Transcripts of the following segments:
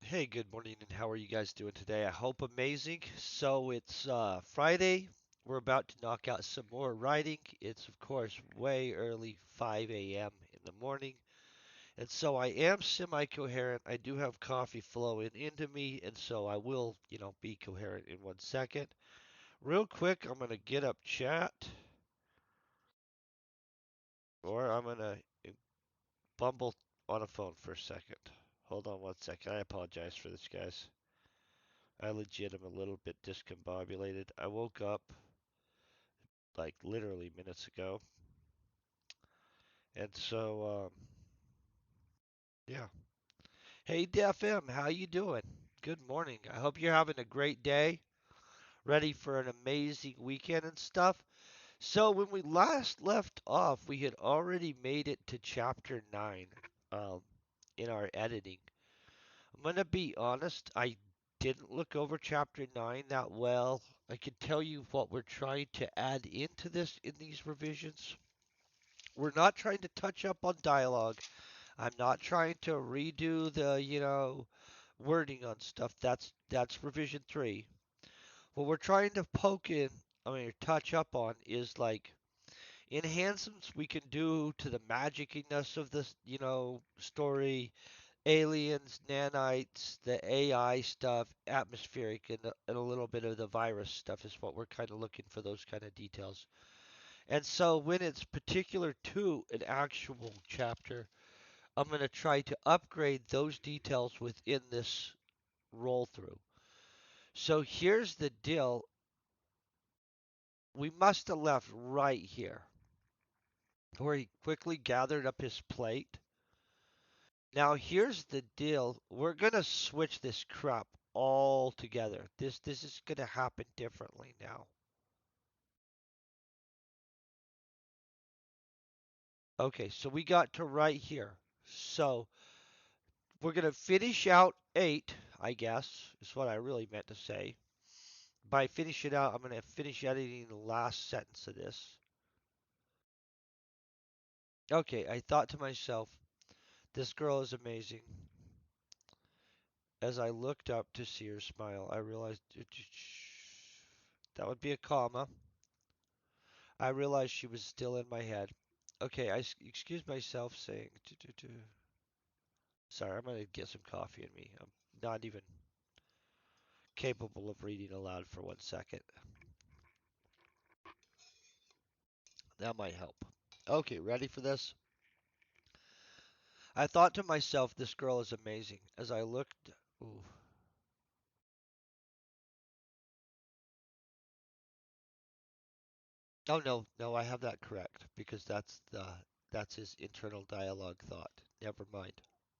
Hey, good morning, and how are you guys doing today? I hope amazing. So it's Friday. We're about to knock out some more writing. It's, of course, way early, 5 a.m. in the morning. And so I am semi-coherent. I do have coffee flowing into me, and so I will, be coherent in 1 second. Real quick, I'm going to get up chat, or I'm going to bumble on a phone for a second. Hold on 1 second. I apologize for this, guys. I legit am a little bit discombobulated. I woke up like literally minutes ago, and so yeah. Hey, Def M, how you doing? Good morning. I hope you're having a great day, ready for an amazing weekend and stuff. So when we last left off, we had already made it to chapter 9 um, in our editing. I'm gonna be honest, I didn't look over chapter 9 that well. I can tell you what we're trying to add into this in these revisions. We're not trying to touch up on dialogue. I'm not trying to redo the, wording on stuff. That's revision 3. What we're trying to poke in, touch up on is like enhancements we can do to the magicness of this, story, aliens, nanites, the AI stuff, atmospheric, and a little bit of the virus stuff is what we're kind of looking for, those kind of details. And so when it's particular to an actual chapter, I'm going to try to upgrade those details within this roll through. So here's the deal. We must have left right here where he quickly gathered up his plate. Now here's the deal. We're going to switch this crap all together. This is going to happen differently now. Okay, so we got to right here. So we're going to finish out 8, I guess, is what I really meant to say. By finish it out, I'm going to finish editing the last sentence of this. Okay, I thought to myself, this girl is amazing. As I looked up to see her smile, I realized that would be a comma. I realized she was still in my head. Okay, I excuse myself saying, sorry, I'm going to get some coffee in me. I'm not even capable of reading aloud for 1 second. That might help. Okay, ready for this? I thought to myself, this girl is amazing. As I looked, ooh, oh no, no, I have that correct because that's his internal dialogue thought. Never mind.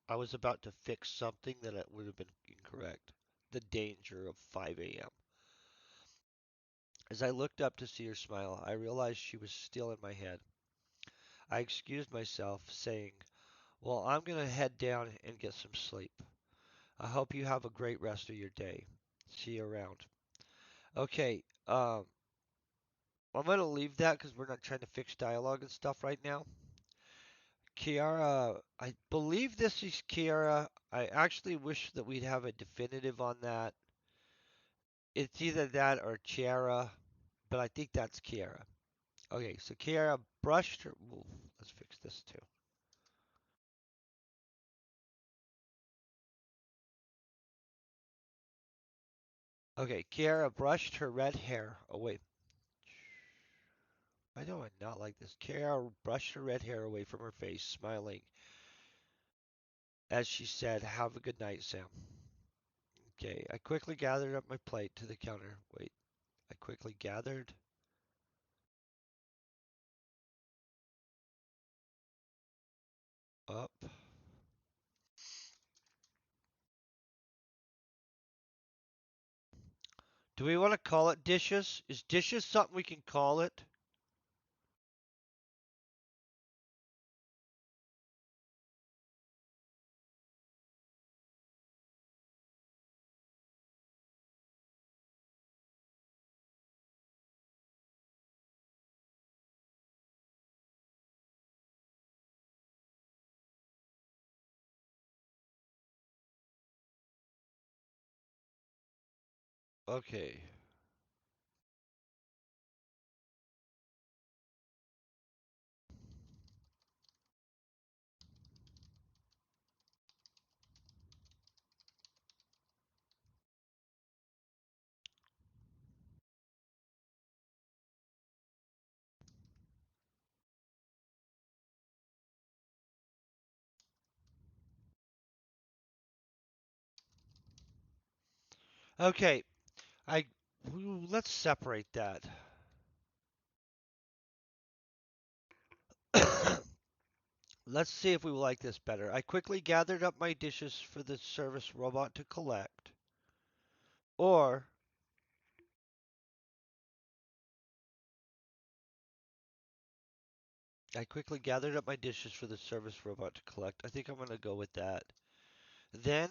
I was about to fix something that it would have been incorrect. The danger of 5 a.m. As I looked up to see her smile, I realized she was still in my head. I excused myself, saying, "Well, I'm going to head down and get some sleep. I hope you have a great rest of your day. See you around." Okay, I'm going to leave that because we're not trying to fix dialogue and stuff right now. Chiara, I believe this is Chiara. I actually wish that we'd have a definitive on that. It's either that or Chiara, but I think that's Chiara. Okay, so Chiara brushed her. Ooh, let's fix this too. Okay, Chiara brushed her red hair away. Why do I not like this? Chiara brushed her red hair away from her face, smiling as she said, "Have a good night, Sam." Okay, I quickly gathered up my plate to the counter. Wait, I quickly gathered up. Do we want to call it dishes? Is dishes something we can call it? Okay. Okay. I let's separate that. Let's see if we like this better. I quickly gathered up my dishes for the service robot to collect. Or I quickly gathered up my dishes for the service robot to collect. I think I'm going to go with that. Then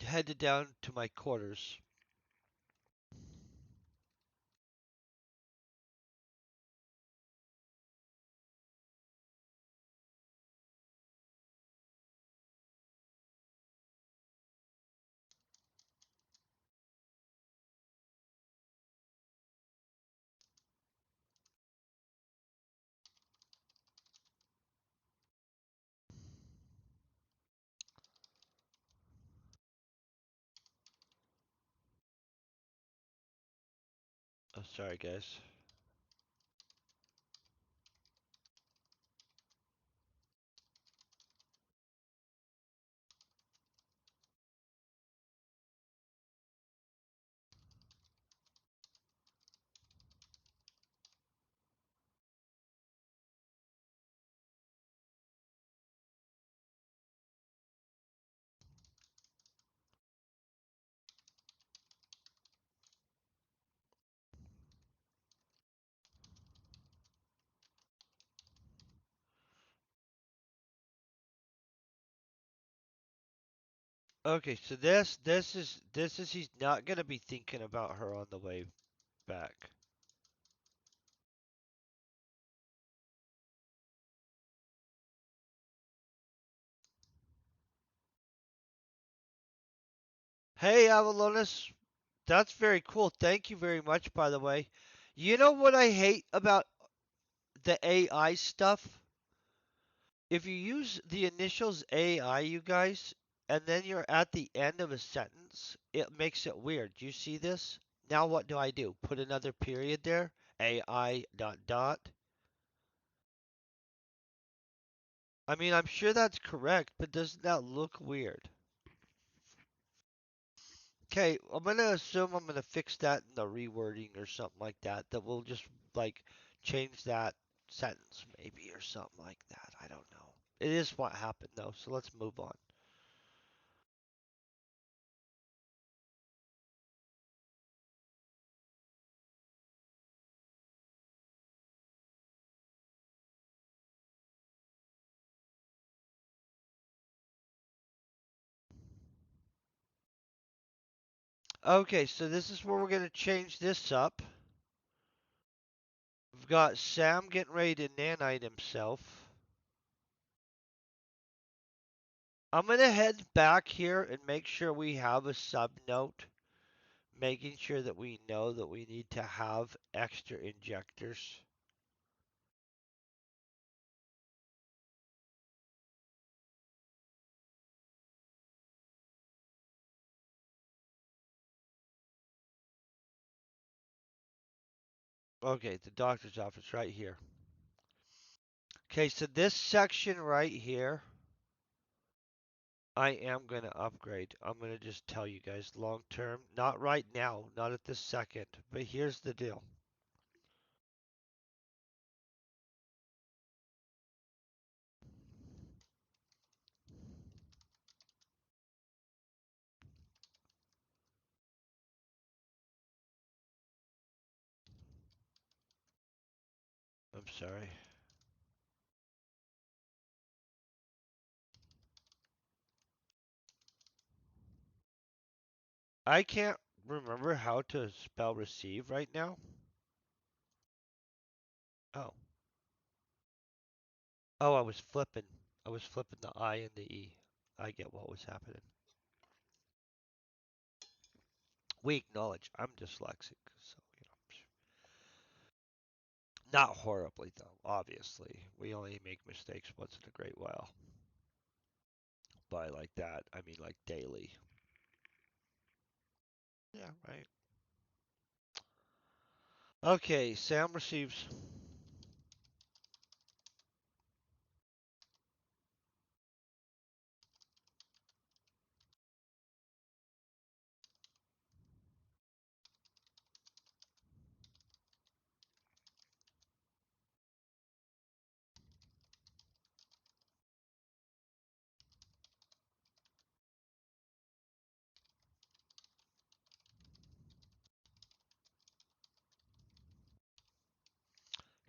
headed down to my quarters. Oh, sorry, guys. Okay, so this is he's not going to be thinking about her on the way back. Hey, Avalonis, that's very cool. Thank you very much, by the way. You know what I hate about the AI stuff? If you use the initials AI, you guys, and then you're at the end of a sentence, it makes it weird. Do you see this? Now what do I do? Put another period there? AI dot dot. I mean, I'm sure that's correct, but doesn't that look weird? Okay, I'm gonna assume I'm gonna fix that in the rewording or something like that. That we'll just like change that sentence maybe or something like that. I don't know. It is what happened though, so let's move on. Okay, so this is where we're gonna change this up. We've got Sam getting ready to nanite himself. I'm gonna head back here and make sure we have a sub note, making sure that we know that we need to have extra injectors. Okay, the doctor's office right here. Okay, so this section right here, I am going to upgrade. I'm going to just tell you guys long term, not right now, not at this second, but here's the deal. I'm sorry. I can't remember how to spell receive right now. Oh. Oh, I was flipping. I was flipping the I and the E. I get what was happening. We acknowledge I'm dyslexic, so not horribly though. Obviously, we only make mistakes once in a great while. By like that, I mean like daily. Yeah, right. Okay, Sam receives.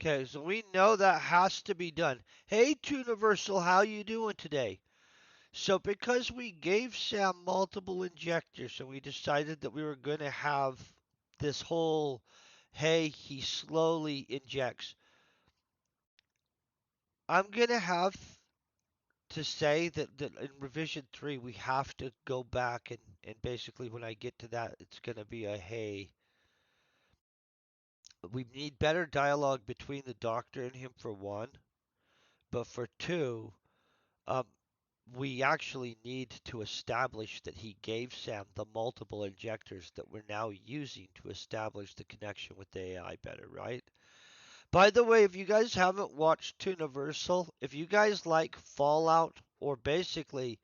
Okay, so we know that has to be done. Hey, Universal, how you doing today? So because we gave Sam multiple injectors and we decided that we were going to have this whole, hey, he slowly injects. I'm going to have to say that in revision 3 we have to go back and basically when I get to that it's going to be a hey, we need better dialogue between the doctor and him for one, but for two, um, we actually need to establish that he gave Sam the multiple injectors that we're now using to establish the connection with the AI better, right? By the way, if you guys haven't watched Universal, if you guys like Fallout or basically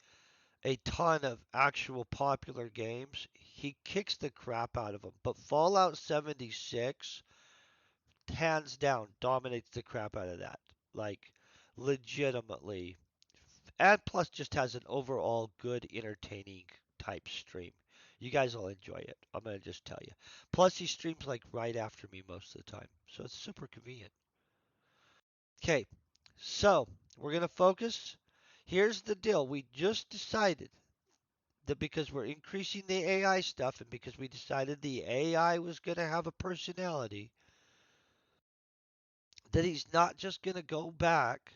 a ton of actual popular games, he kicks the crap out of them. But Fallout 76, hands down, dominates the crap out of that. Like, legitimately. And plus, just has an overall good, entertaining type stream. You guys will enjoy it. I'm going to just tell you. Plus, he streams like right after me most of the time. So it's super convenient. Okay, so we're going to focus. Here's the deal. We just decided that because we're increasing the AI stuff and because we decided the AI was going to have a personality, that he's not just going to go back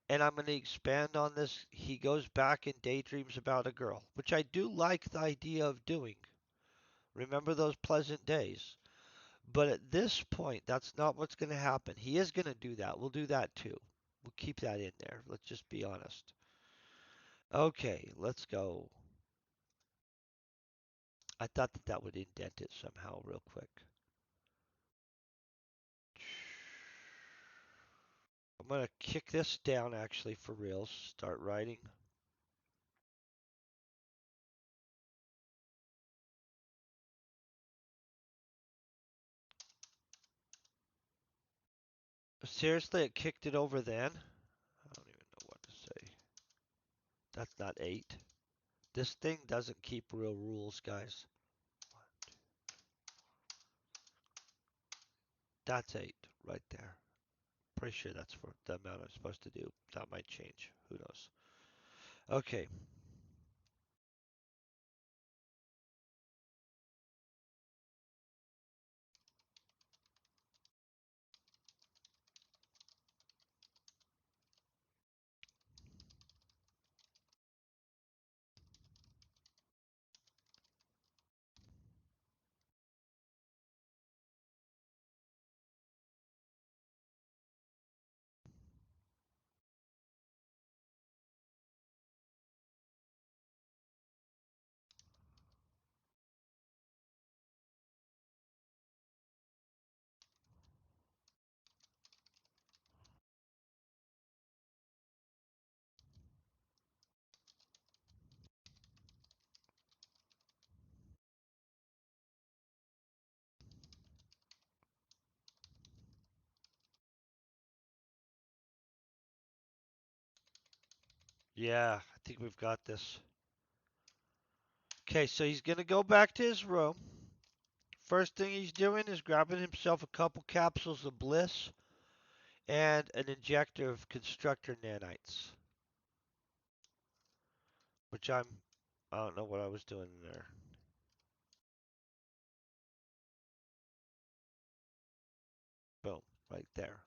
and I'm going to expand on this. He goes back and daydreams about a girl, which I do like the idea of doing. Remember those pleasant days. But at this point, that's not what's going to happen. He is going to do that. We'll do that too. We'll keep that in there. Let's just be honest. Okay, let's go. I thought that that would indent it somehow, real quick. I'm going to kick this down actually for reals. Start writing. Seriously, it kicked it over then? I don't even know what to say. That's not 8. This thing doesn't keep real rules, guys. That's 8 right there. Pretty sure that's for the amount I'm supposed to do. That might change. Who knows? Okay. Yeah, I think we've got this. Okay, so he's going to go back to his room. First thing he's doing is grabbing himself a couple capsules of bliss and an injector of constructor nanites, which I don't know what I was doing there. Boom, right there.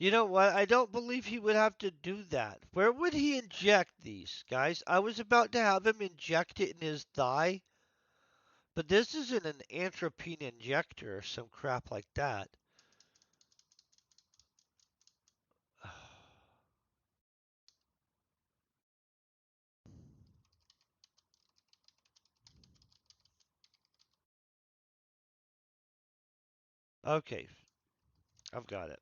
You know what? I don't believe he would have to do that. Where would he inject these, guys? I was about to have him inject it in his thigh, but this isn't an atropine injector or some crap like that. Okay, I've got it.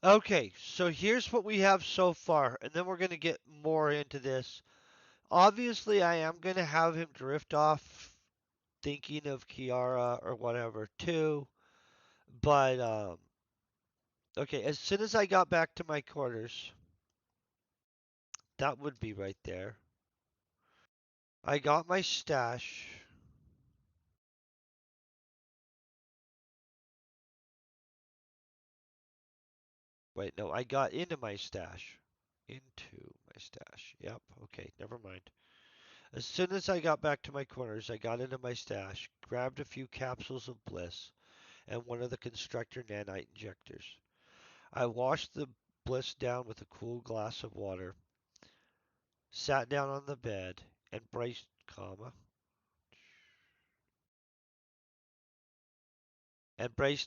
Okay, so here's what we have so far, and then we're going to get more into this. Obviously, I am going to have him drift off thinking of Kiara or whatever too, but okay, as soon as I got back to my quarters, that would be right there. I got my stash. Wait, no, I got into my stash. Into my stash. Yep, okay, never mind. As soon as I got back to my quarters, I got into my stash, grabbed a few capsules of bliss, and one of the constructor nanite injectors. I washed the bliss down with a cool glass of water, sat down on the bed, and braced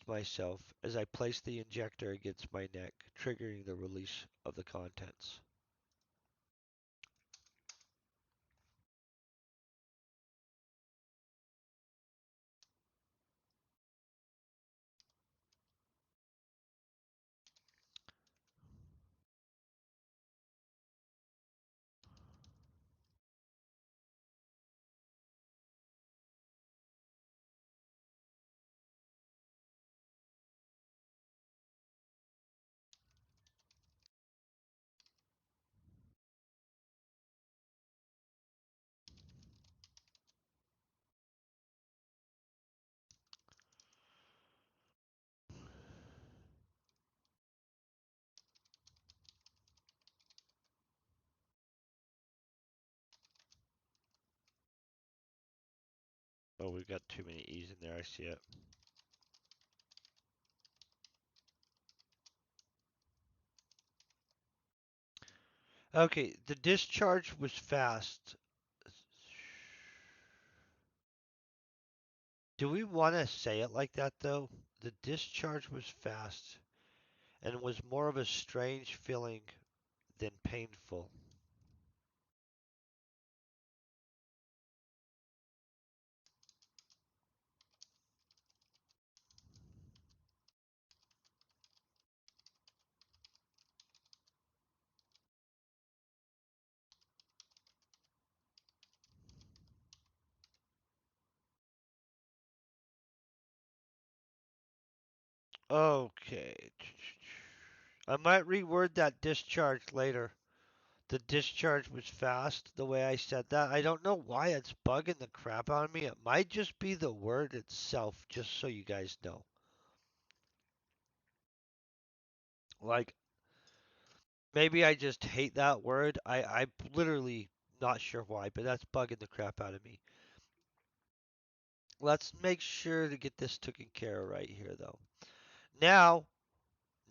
myself as I placed the injector against my neck, triggering the release of the contents. Oh, we've got too many E's in there. I see it. Okay, the discharge was fast. Do we want to say it like that, though? The discharge was fast and was more of a strange feeling than painful. Okay. I might reword that discharge later. The discharge was fast, the way I said that. I don't know why it's bugging the crap out of me. It might just be the word itself, just so you guys know. Like, maybe I just hate that word. I'm literally not sure why, but that's bugging the crap out of me. Let's make sure to get this taken care of right here, though. Now,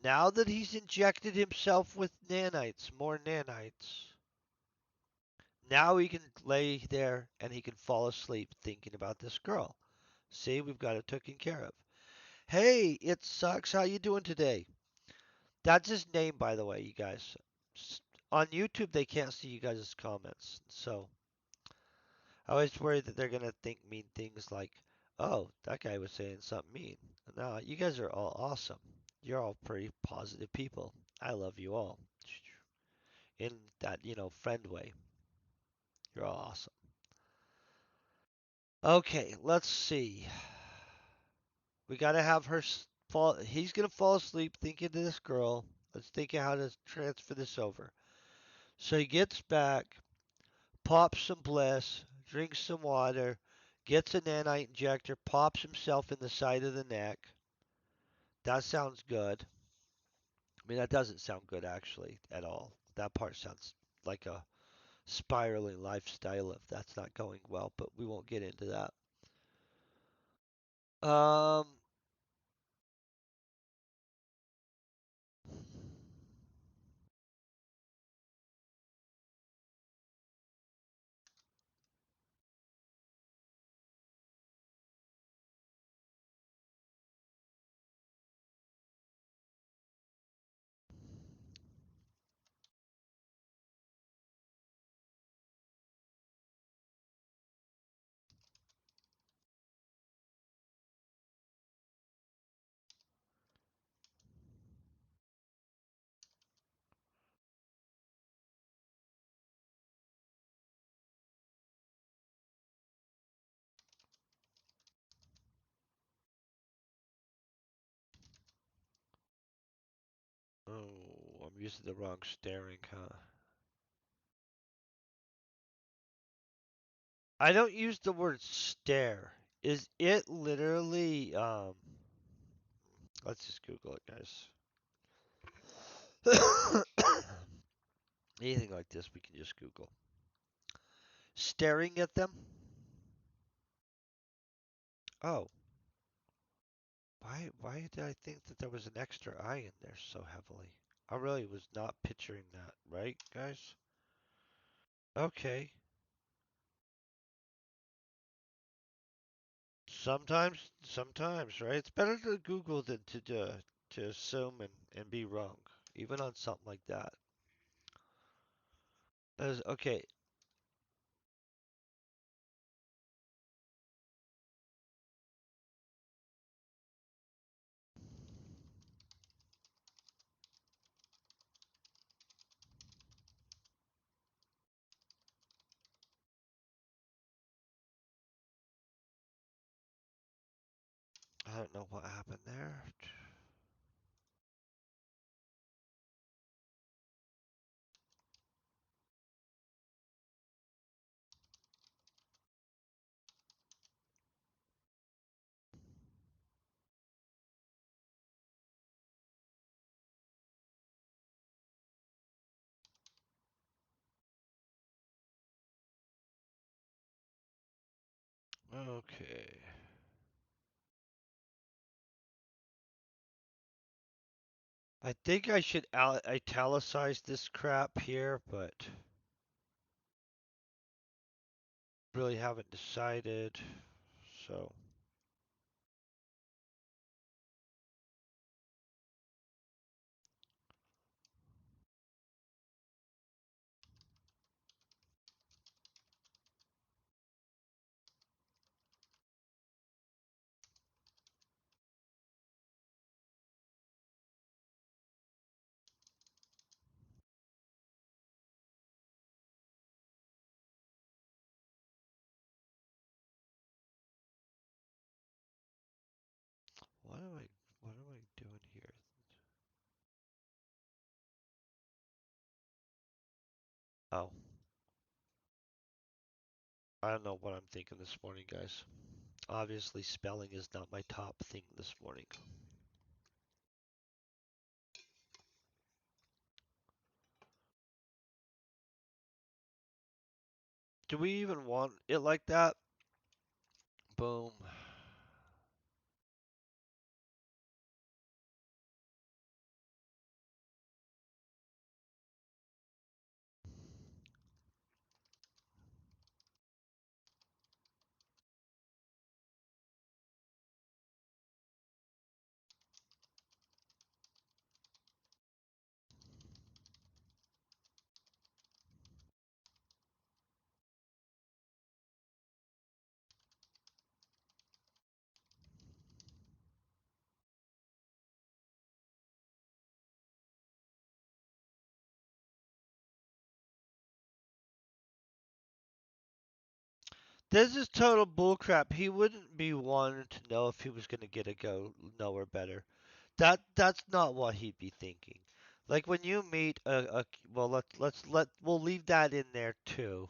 now that he's injected himself with nanites, more nanites, now he can lay there and he can fall asleep thinking about this girl. See, we've got it taken care of. Hey, it sucks. How you doing today? That's his name, by the way, you guys. On YouTube, they can't see you guys' comments, so I always worry that they're gonna think mean things like, "Oh, that guy was saying something mean." No, you guys are all awesome. You're all pretty positive people. I love you all in that, friend way. You're all awesome. Okay, let's see. We gotta have her fall. He's gonna fall asleep thinking of this girl. Let's think of how to transfer this over. So he gets back, pops some bliss, drinks some water, gets a nanite injector, pops himself in the side of the neck. That sounds good. I mean, that doesn't sound good actually at all. That part sounds like a spiraling lifestyle if that's not going well, but we won't get into that. Um, oh, I'm using the wrong staring, huh? I don't use the word stare. Is it literally let's just Google it, guys. Anything like this we can just Google. Staring at them? Oh, why did I think that there was an extra I in there so heavily? I really was not picturing that, right, guys? Okay. Sometimes, right? It's better to Google than to assume and be wrong, even on something like that. Okay, I don't know what happened there. Okay. I think I should italicize this crap here, but really haven't decided. So, what am I what am I doing here? Oh, I don't know what I'm thinking this morning, guys. Obviously, spelling is not my top thing this morning. Do we even want it like that? Boom. This is total bullcrap. He wouldn't be wanting to know if he was gonna get a go nowhere better. That's not what he'd be thinking. Like when you meet a well, we'll leave that in there too.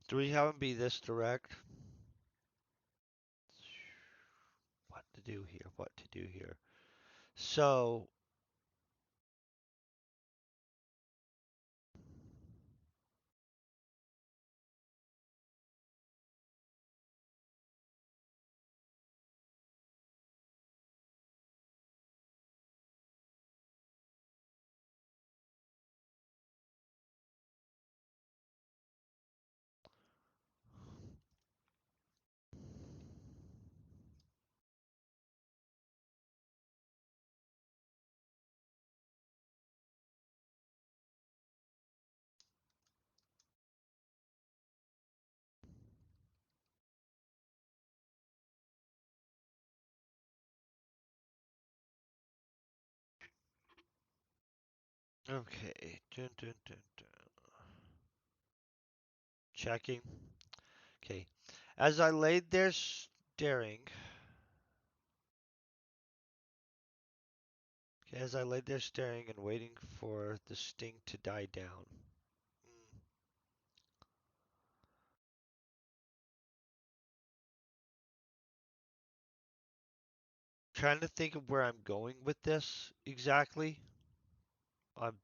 Do we have him be this direct? What to do here? What to do here? So, okay. Dun, dun, dun, dun. Checking. Okay. As I laid there staring, as I laid there staring and waiting for the sting to die down. Mm. Trying to think of where I'm going with this exactly. I'm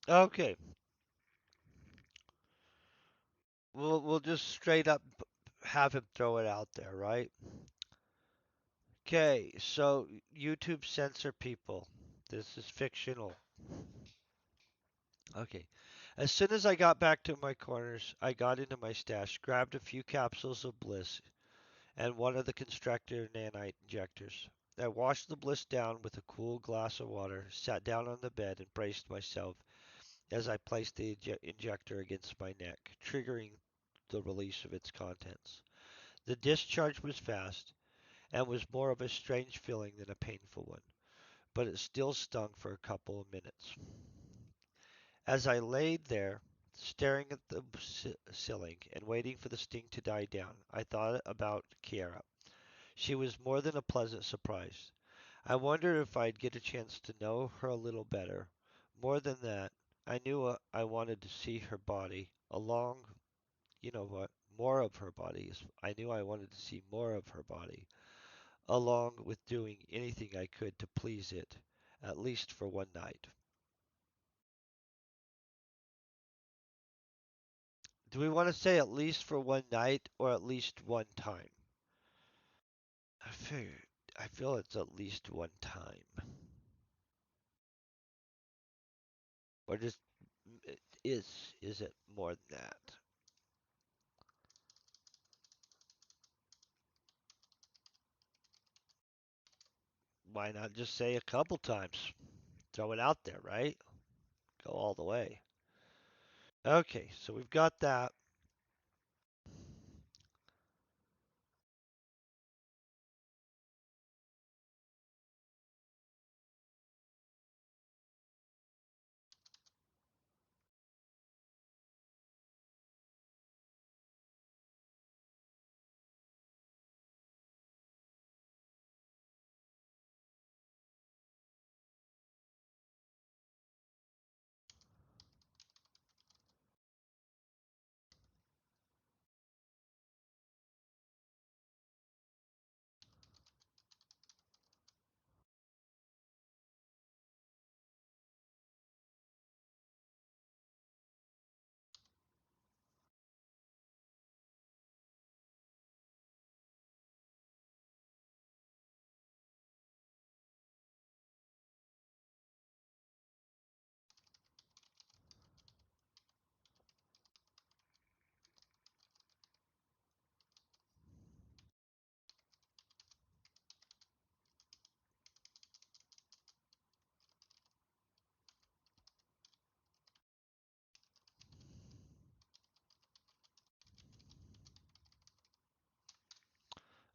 okay. We'll just straight up have him throw it out there, right? Okay, so YouTube censor people. This is fictional. Okay. As soon as I got back to my corners, I got into my stash, grabbed a few capsules of Bliss and one of the constructor nanite injectors. I washed the Bliss down with a cool glass of water, sat down on the bed, and braced myself as I placed the injector against my neck, triggering the release of its contents. The discharge was fast and was more of a strange feeling than a painful one, but it still stung for a couple of minutes. As I laid there, staring at the ceiling and waiting for the sting to die down, I thought about Chiara. She was more than a pleasant surprise. I wondered if I'd get a chance to know her a little better. More than that, I knew I wanted to see her body along, you know what, more of her body. I knew I wanted to see more of her body, along with doing anything I could to please it, at least for one night. Do we want to say at least for one night or at least one time? I figure, I feel it's at least one time. Or just is it more than that? Why not just say a couple times? Throw it out there, right? Go all the way. Okay, so we've got that.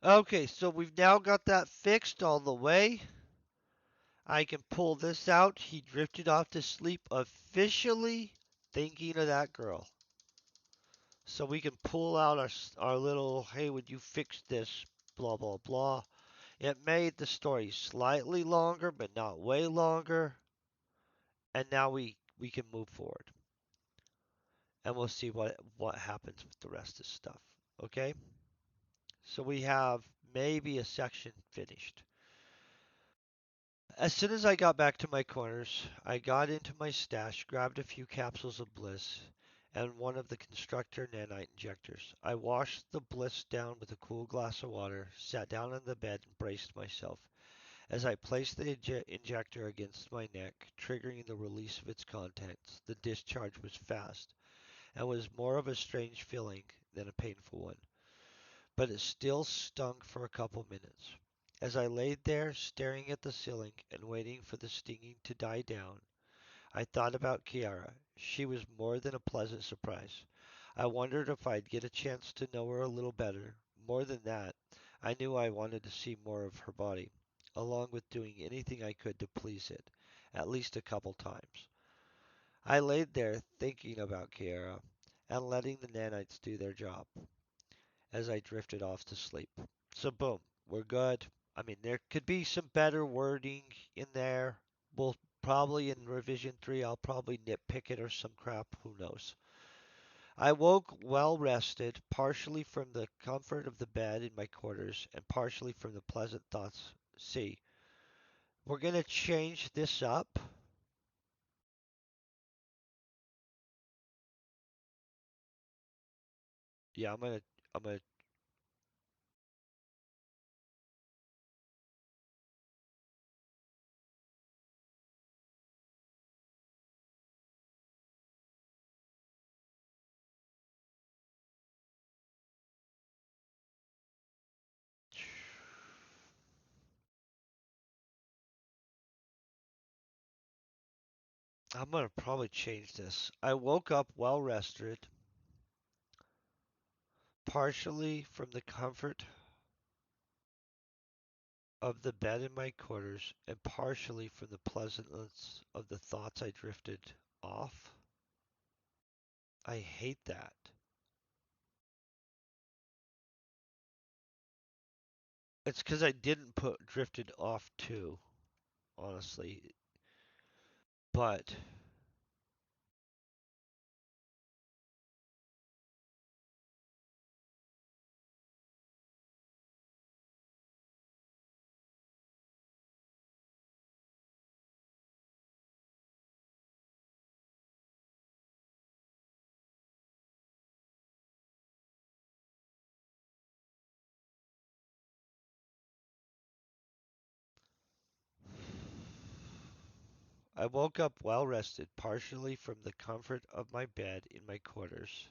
Okay, so we've now got that fixed all the way. I can pull this out. He drifted off to sleep, officially thinking of that girl. So we can pull out our little, hey, would you fix this? Blah, blah, blah. It made the story slightly longer, but not way longer. And now we can move forward. And we'll see what happens with the rest of the stuff. Okay? So we have maybe a section finished. As soon as I got back to my corners, I got into my stash, grabbed a few capsules of bliss, and one of the constructor nanite injectors. I washed the bliss down with a cool glass of water, sat down on the bed, and braced myself. As I placed the injector against my neck, triggering the release of its contents, the discharge was fast, and was more of a strange feeling than a painful one. But it still stung for a couple minutes. As I laid there, staring at the ceiling and waiting for the stinging to die down, I thought about Chiara. She was more than a pleasant surprise. I wondered if I'd get a chance to know her a little better. More than that, I knew I wanted to see more of her body, along with doing anything I could to please it, at least a couple times. I laid there thinking about Chiara and letting the nanites do their job as I drifted off to sleep. So, boom, we're good. I mean, there could be some better wording in there. We'll probably in revision 3, I'll probably nitpick it or some crap. Who knows? I woke well rested, partially from the comfort of the bed in my quarters and partially from the pleasant thoughts. See, we're going to change this up. Yeah, I'm going to, I'm going to probably change this. I woke up well rested, partially from the comfort of the bed in my quarters, and partially from the pleasantness of the thoughts I drifted off. I hate that. It's because I didn't put drifted off too, honestly. But I woke up well rested, partially from the comfort of my bed in my quarters.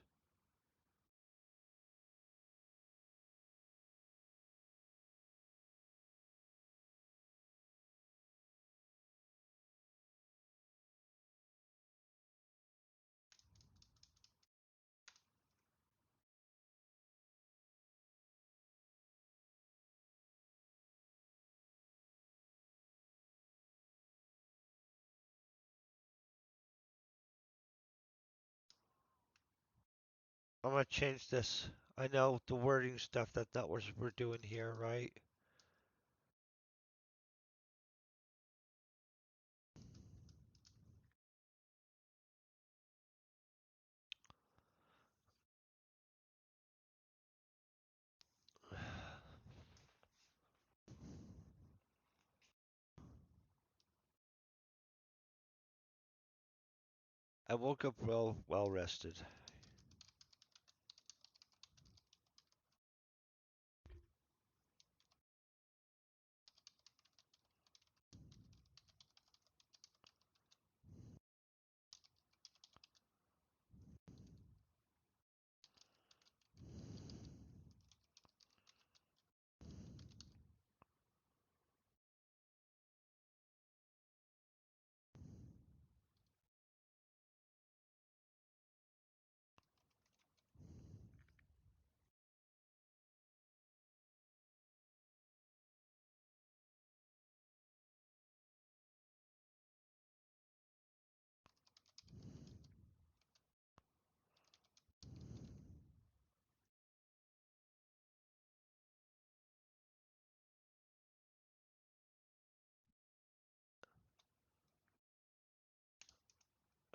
I'm gonna change this. I know the wording stuff that was we're doing here, right? I woke up well rested.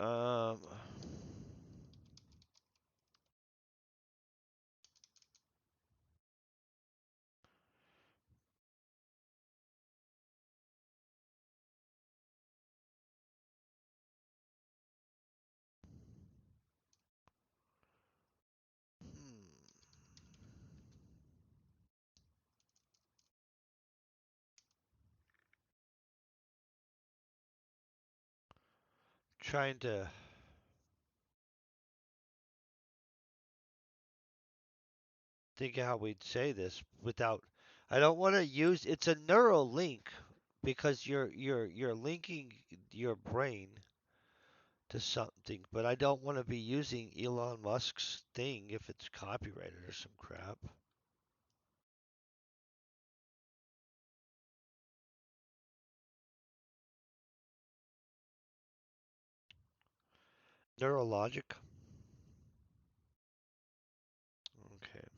Um, hmm, trying to think of how we'd say this without. I don't want to use. It's a neural link because you're linking your brain to something, but I don't want to be using Elon Musk's thing if it's copyrighted or some crap. Neurologic. Okay.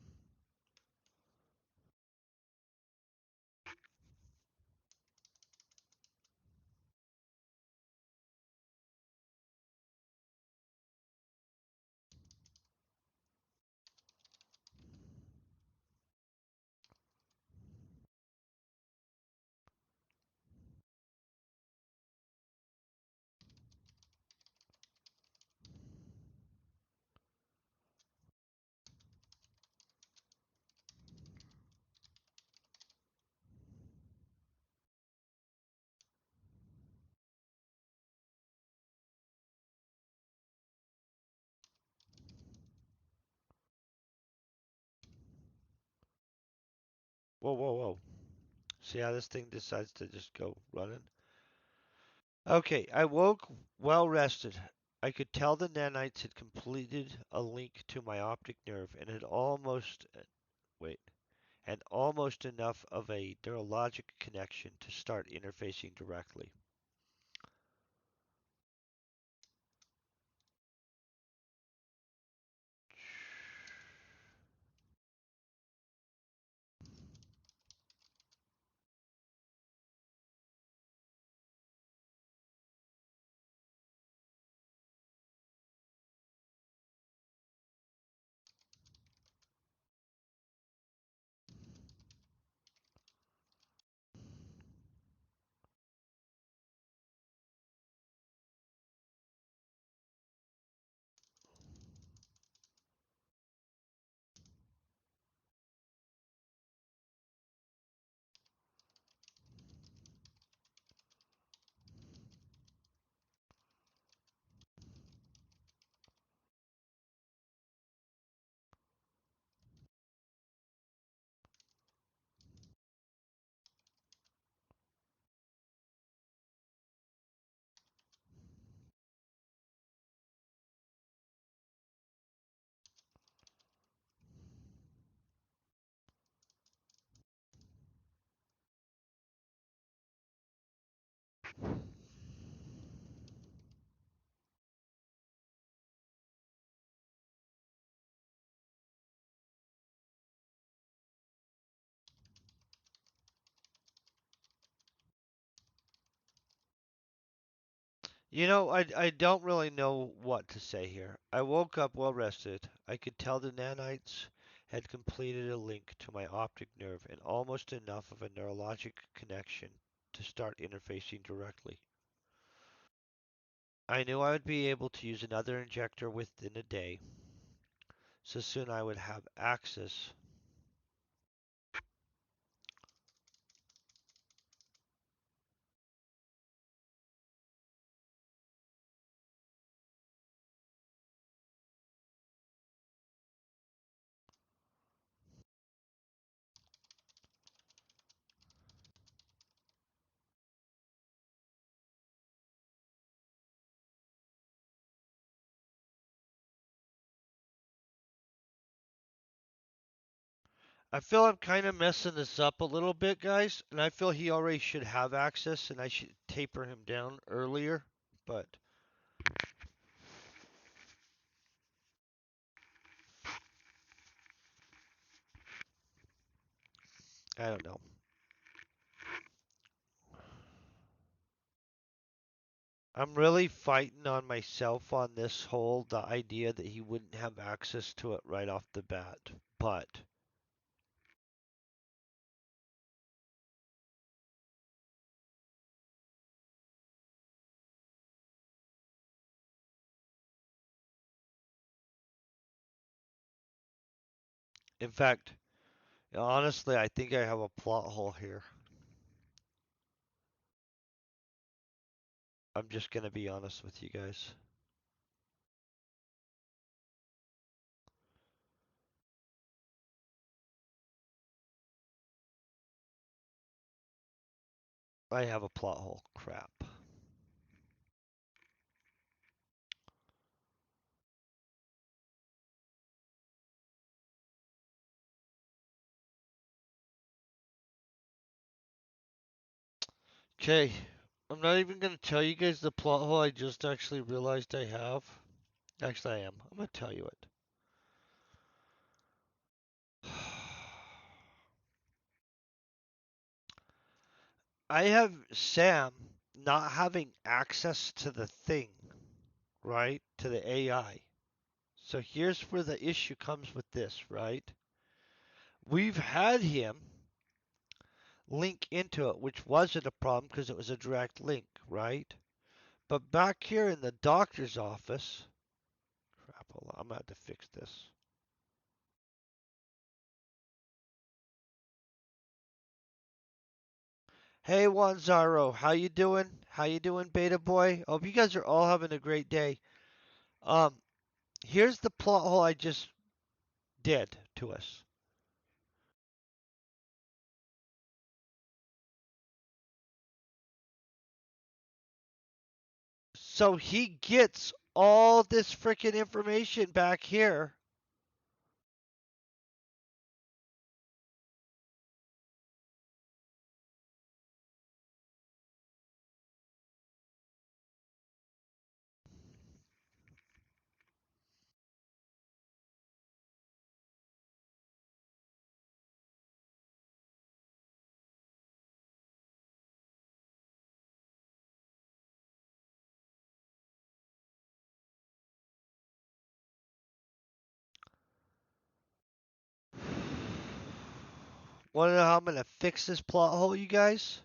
Whoa, whoa, whoa. See how this thing decides to just go running? Okay, I woke well rested. I could tell the nanites had completed a link to my optic nerve and had almost, wait, and almost enough of a neurologic connection to start interfacing directly. I don't really know what to say here. I woke up well rested. I could tell the nanites had completed a link to my optic nerve and almost enough of a neurologic connection to start interfacing directly. I knew I would be able to use another injector within a day, so soon I would have access. I feel I'm kind of messing this up a little bit, guys, and I feel he already should have access and I should taper him down earlier, but I don't know. I'm really fighting on myself on this whole the idea that he wouldn't have access to it right off the bat. But in fact, honestly, I think I have a plot hole here. I'm just gonna be honest with you guys. I have a plot hole. Crap. Okay, I'm not even gonna tell you guys the plot hole I just actually realized I have. Actually, I am. I'm gonna tell you it. I have Sam not having access to the thing, right? To the AI. So here's where the issue comes with this, right? We've had him link into it, which wasn't a problem because it was a direct link, right? But back here in the doctor's office, crap, hold on, I'm gonna have to fix this. Hey Wanzaro, how you doing? How you doing, Beta Boy? Hope you guys are all having a great day. Um, here's the plot hole I just did to us. So he gets all this freaking information back here. Want to know how I'm gonna fix this plot hole, you guys?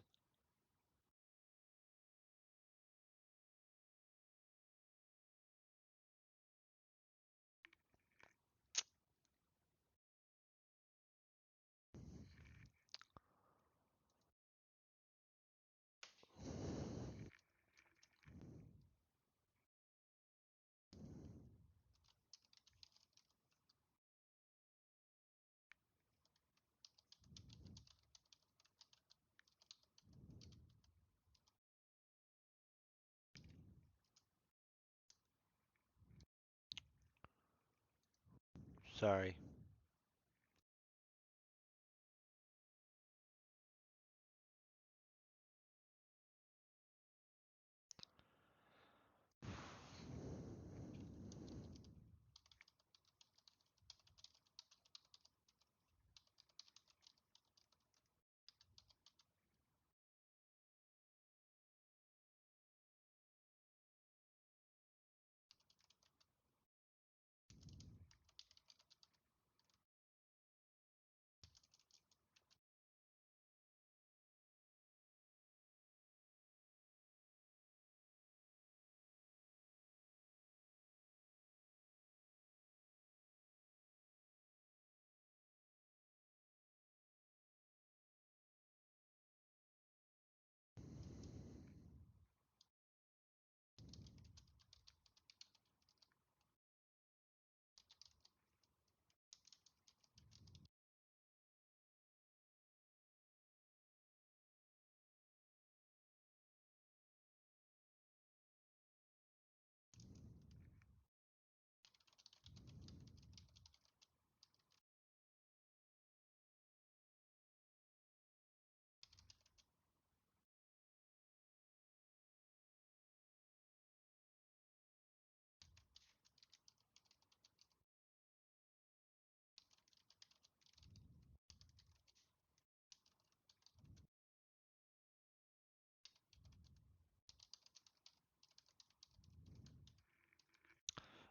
Sorry.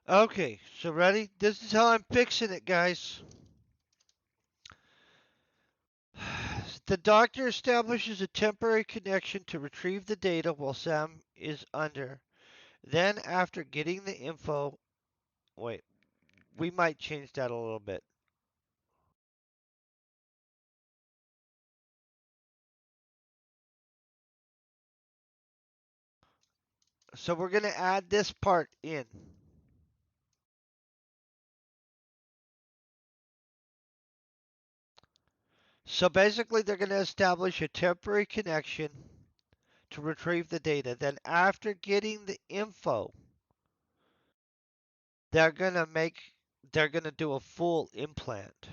Okay, so ready? This is how I'm fixing it, guys. The doctor establishes a temporary connection to retrieve the data while Sam is under. Then, after getting the info, wait, we might change that a little bit. So, we're going to add this part in. So, basically, they're going to establish a temporary connection to retrieve the data. Then, after getting the info, they're going to make, they're going to do a full implant.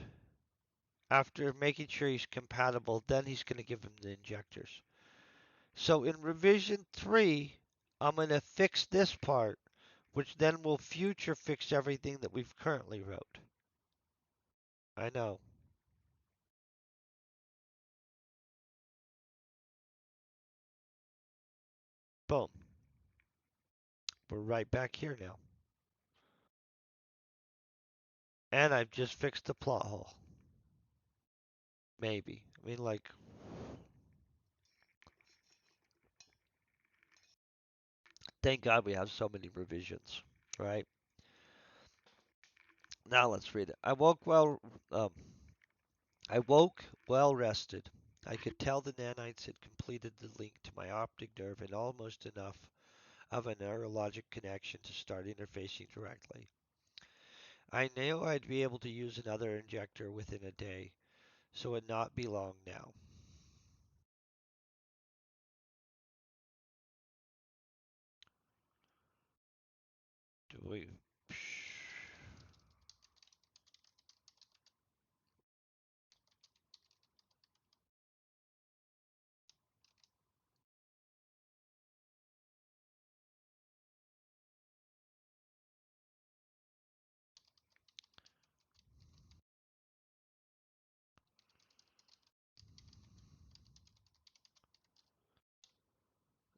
After making sure he's compatible, then he's going to give him the injectors. So in revision 3, I'm going to fix this part, which then will future fix everything that we've currently wrote. I know. Boom. We're right back here now. And I've just fixed the plot hole. Maybe. I mean, like, thank God we have so many revisions, right? Now let's read it. Um, I woke well rested. I could tell the nanites had completed the link to my optic nerve and almost enough of a neurologic connection to start interfacing directly. I knew I'd be able to use another injector within a day, so it would not be long now. Do we?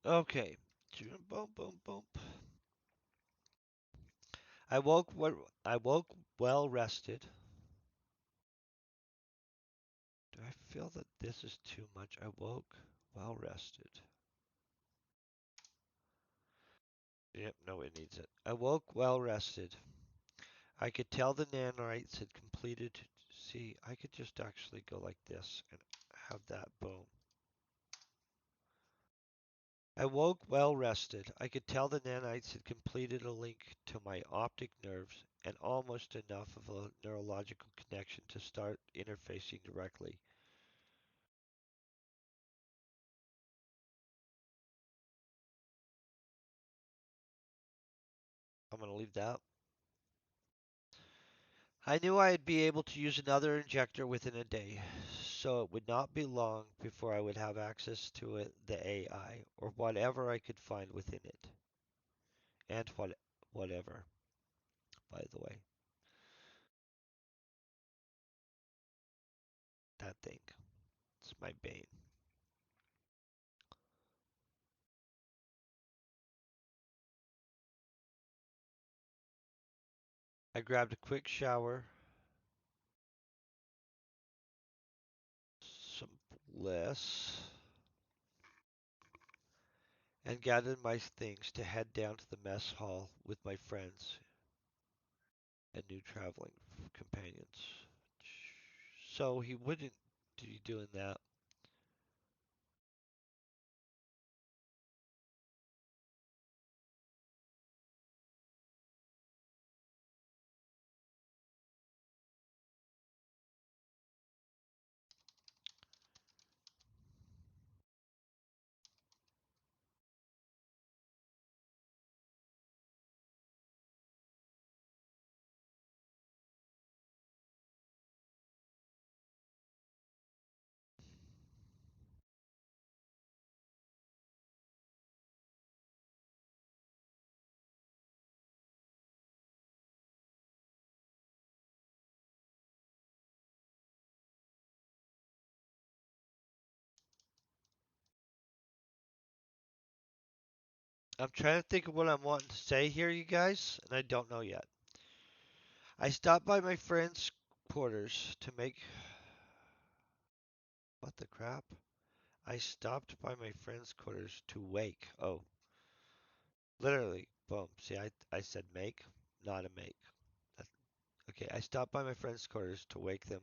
Okay. Boom, boom, boom. I woke well rested. Do I feel that this is too much? I woke well rested. Yep, no, it needs it. I woke well rested. I could tell the nanites had completed. See, I could just actually go like this and have that boom. I woke well rested. I could tell the nanites had completed a link to my optic nerves and almost enough of a neurological connection to start interfacing directly. I'm going to leave that. I knew I'd be able to use another injector within a day, so it would not be long before I would have access to the AI, or whatever I could find within it. And whatever, by the way, that thing. It's my bane. I grabbed a quick shower, some bliss, and gathered my things to head down to the mess hall with my friends and new traveling companions. So he wouldn't be doing that. I'm trying to think of what I'm wanting to say here, you guys, and I don't know yet. I stopped by my friend's quarters to make. What the crap? I stopped by my friend's quarters to wake. Oh, literally. Boom. See, I said make, not a make. That- Okay, I stopped by my friend's quarters to wake them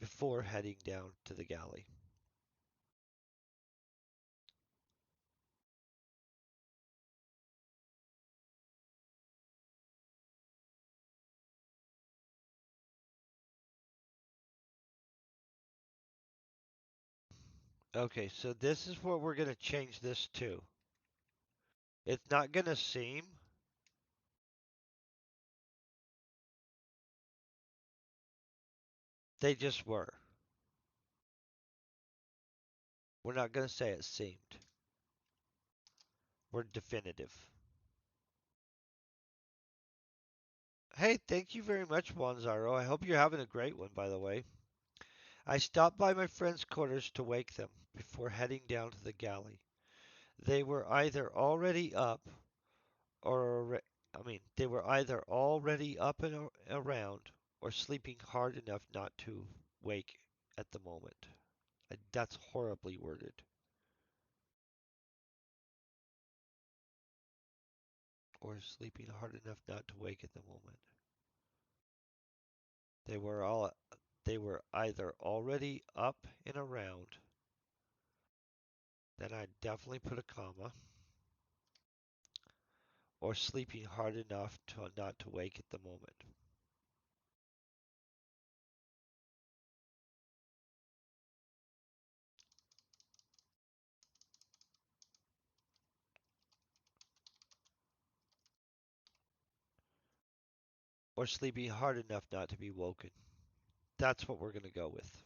before heading down to the galley. Okay, so this is what we're going to change this to. It's not going to seem, they just were. We're not going to say it seemed. We're definitive. Hey, thank you very much, Wanzaro. I hope you're having a great one, by the way. I stopped by my friend's quarters to wake them before heading down to the galley. They were either already up or, they were either already up and around or sleeping hard enough not to wake at the moment. That's horribly worded. Or sleeping hard enough not to wake at the moment. They were all they were either already up and around, then I'd definitely put a comma, or sleeping hard enough to not to wake at the moment. Or sleeping hard enough not to be woken. That's what we're going to go with.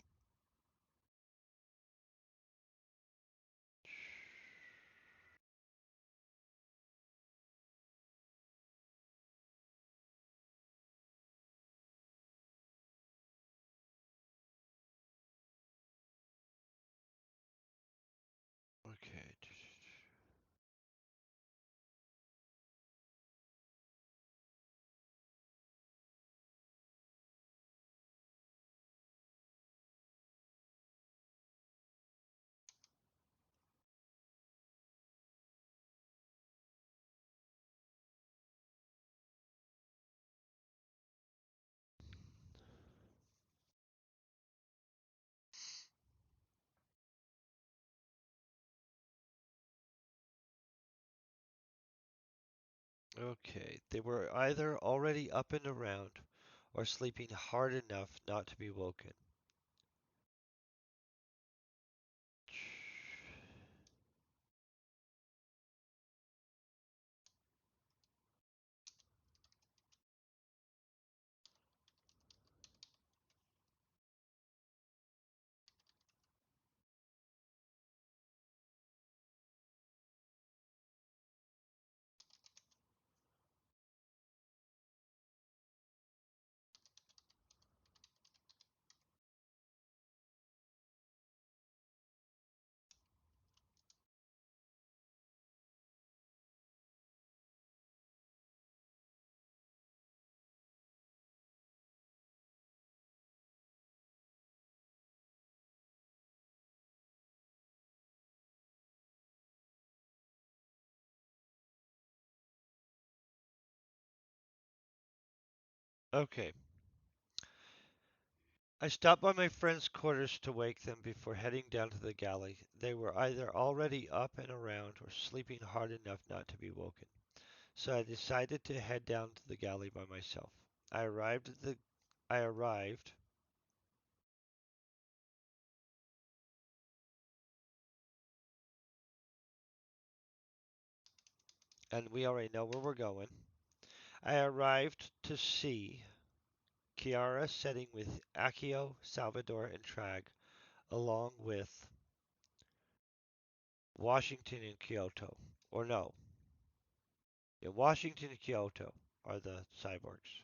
Okay. Okay. They were either already up and around or sleeping hard enough not to be woken. Okay. I stopped by my friend's quarters to wake them before heading down to the galley. They were either already up and around or sleeping hard enough not to be woken. So I decided to head down to the galley by myself. I arrived and we already know where we're going. I arrived to see Chiara sitting with Akio, Salvador, and Trag, along with Washington and Kyoto. Or no, yeah, Washington and Kyoto are the cyborgs.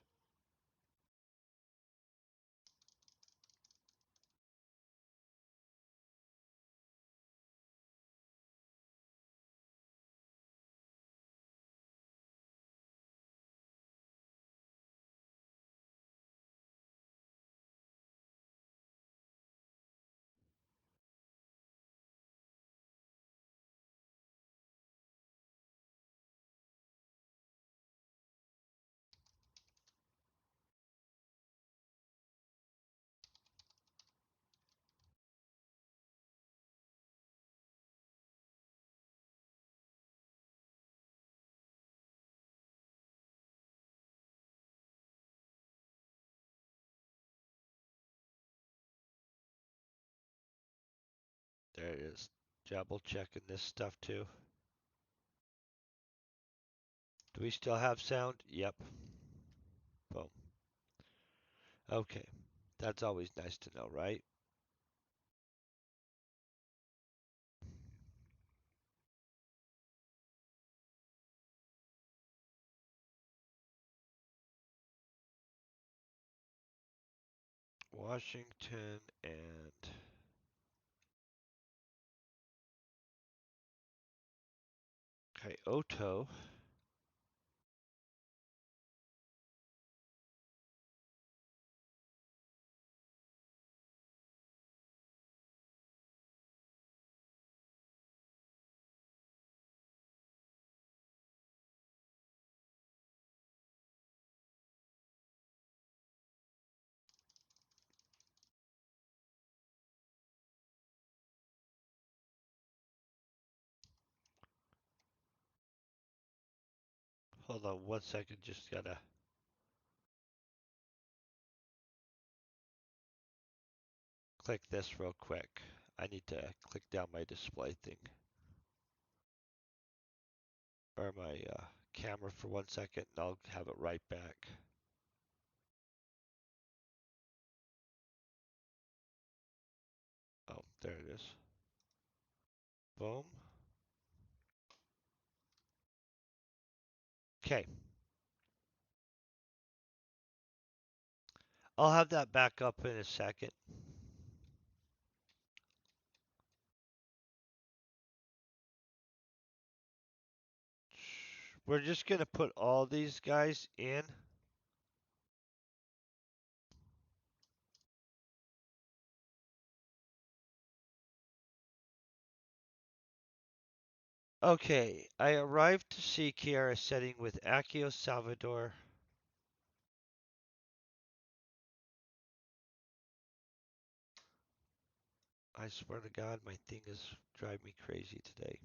There it is. Double checking this stuff too. Do we still have sound? Yep. Boom. Okay. That's always nice to know, right? Washington and Kyoto. Hold on 1 second. Just gotta click this real quick. I need to click down my display thing or my camera for 1 second, and I'll have it right back. Oh, there it is. Boom. Okay. I'll have that back up in a second. We're just gonna put all these guys in. Okay, I arrived to see Kiara setting with Akio Salvador. I swear to God, my thing is driving me crazy today.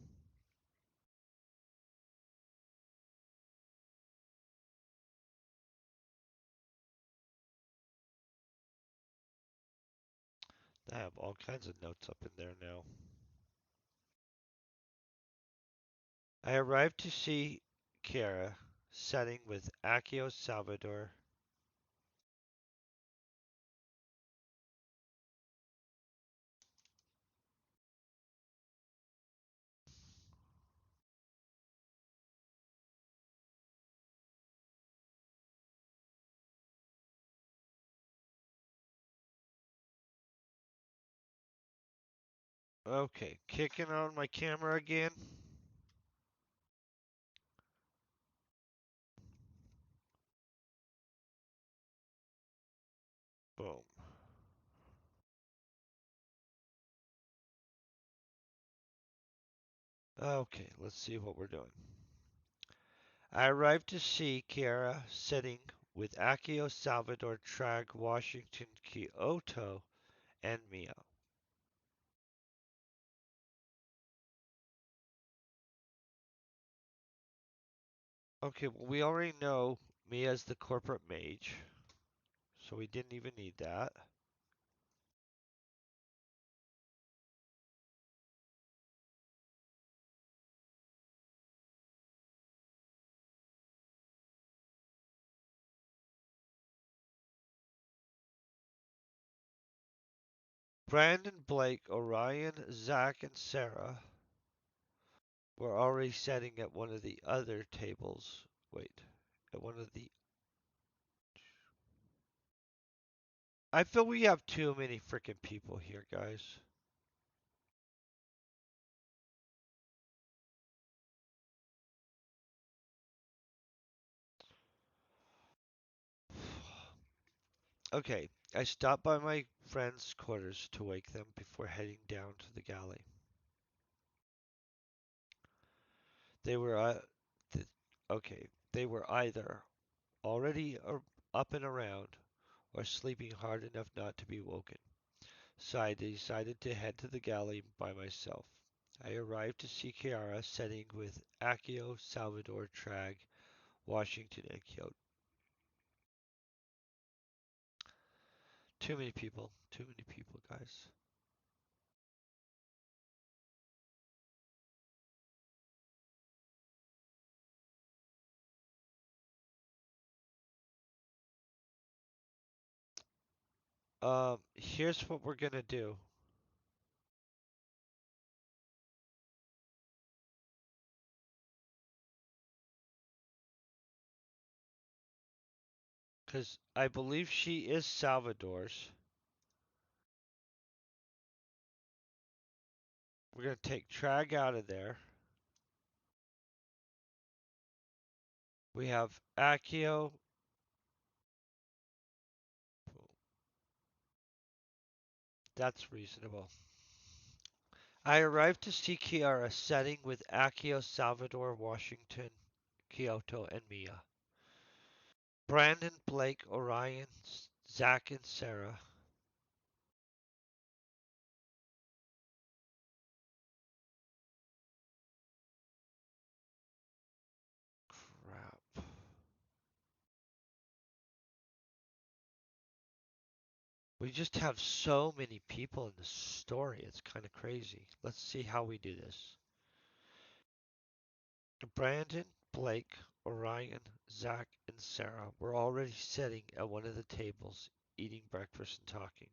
I have all kinds of notes up in there now. I arrived to see Kiara setting with Akio Salvador. Okay, kicking on my camera again. Boom. Okay, let's see what we're doing. I arrived to see Kiara sitting with Akio Salvador Trag, Washington, Kyoto, and Mia. Okay, well, we already know Mia's the corporate mage, so we didn't even need that. Brandon, Blake, Orion, Zach, and Sarah were already sitting at one of the other tables. Wait, at one of the. I feel we have too many freaking people here, guys. Okay, I stopped by my friends' quarters to wake them before heading down to the galley. They were, th- okay, they were either already up and around or sleeping hard enough not to be woken. So I decided to head to the galley by myself. I arrived to see Kiara setting with Akio, Salvador, Trag, Washington, and Kyoto. Too many people, guys. Here's what we're gonna do. Because I believe she is Salvador's. We're gonna take Trag out of there. We have Accio. That's reasonable. I arrived to see Chiara setting with Accio, Salvador, Washington, Kyoto, and Mia. Brandon, Blake, Orion, Zach, and Sarah. Crap. We just have so many people in the story. It's kind of crazy. Let's see how we do this. Brandon, Blake, Orion, Zach, and Sarah were already sitting at one of the tables, eating breakfast and talking.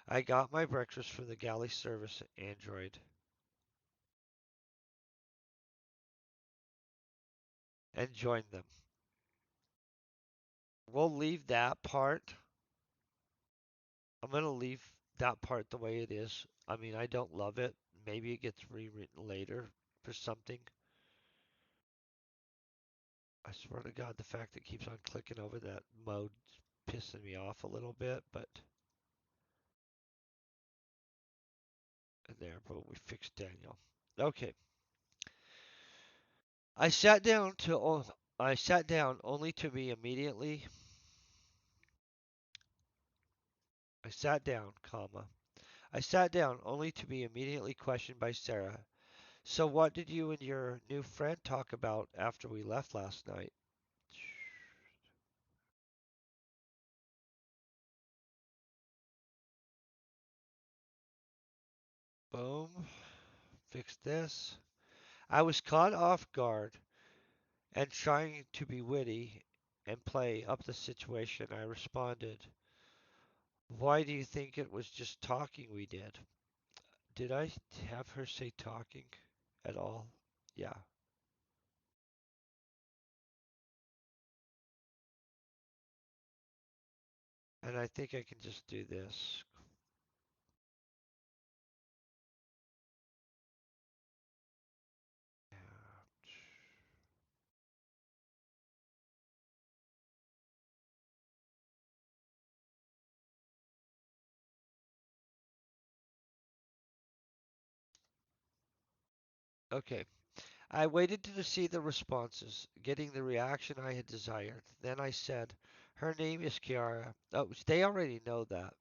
I got my breakfast from the galley service android and joined them. We'll leave that part. I'm going to leave that part the way it is. I mean, I don't love it. Maybe it gets rewritten later for something. I swear to God, the fact it keeps on clicking over that mode's pissing me off a little bit, but there, but we fixed Daniel. Okay. I sat down to I sat down only to be immediately I sat down, comma. I sat down only to be immediately questioned by Sarah. So what did you and your new friend talk about after we left last night? Boom. Fix this. I was caught off guard and trying to be witty and play up the situation. I responded, "Why do you think it was just talking we did?" Did I have her say talking at all? Yeah. And I think I can just do this. Okay. I waited to see the responses, getting the reaction I had desired. Then I said, "Her name is Chiara." Oh, they already know that.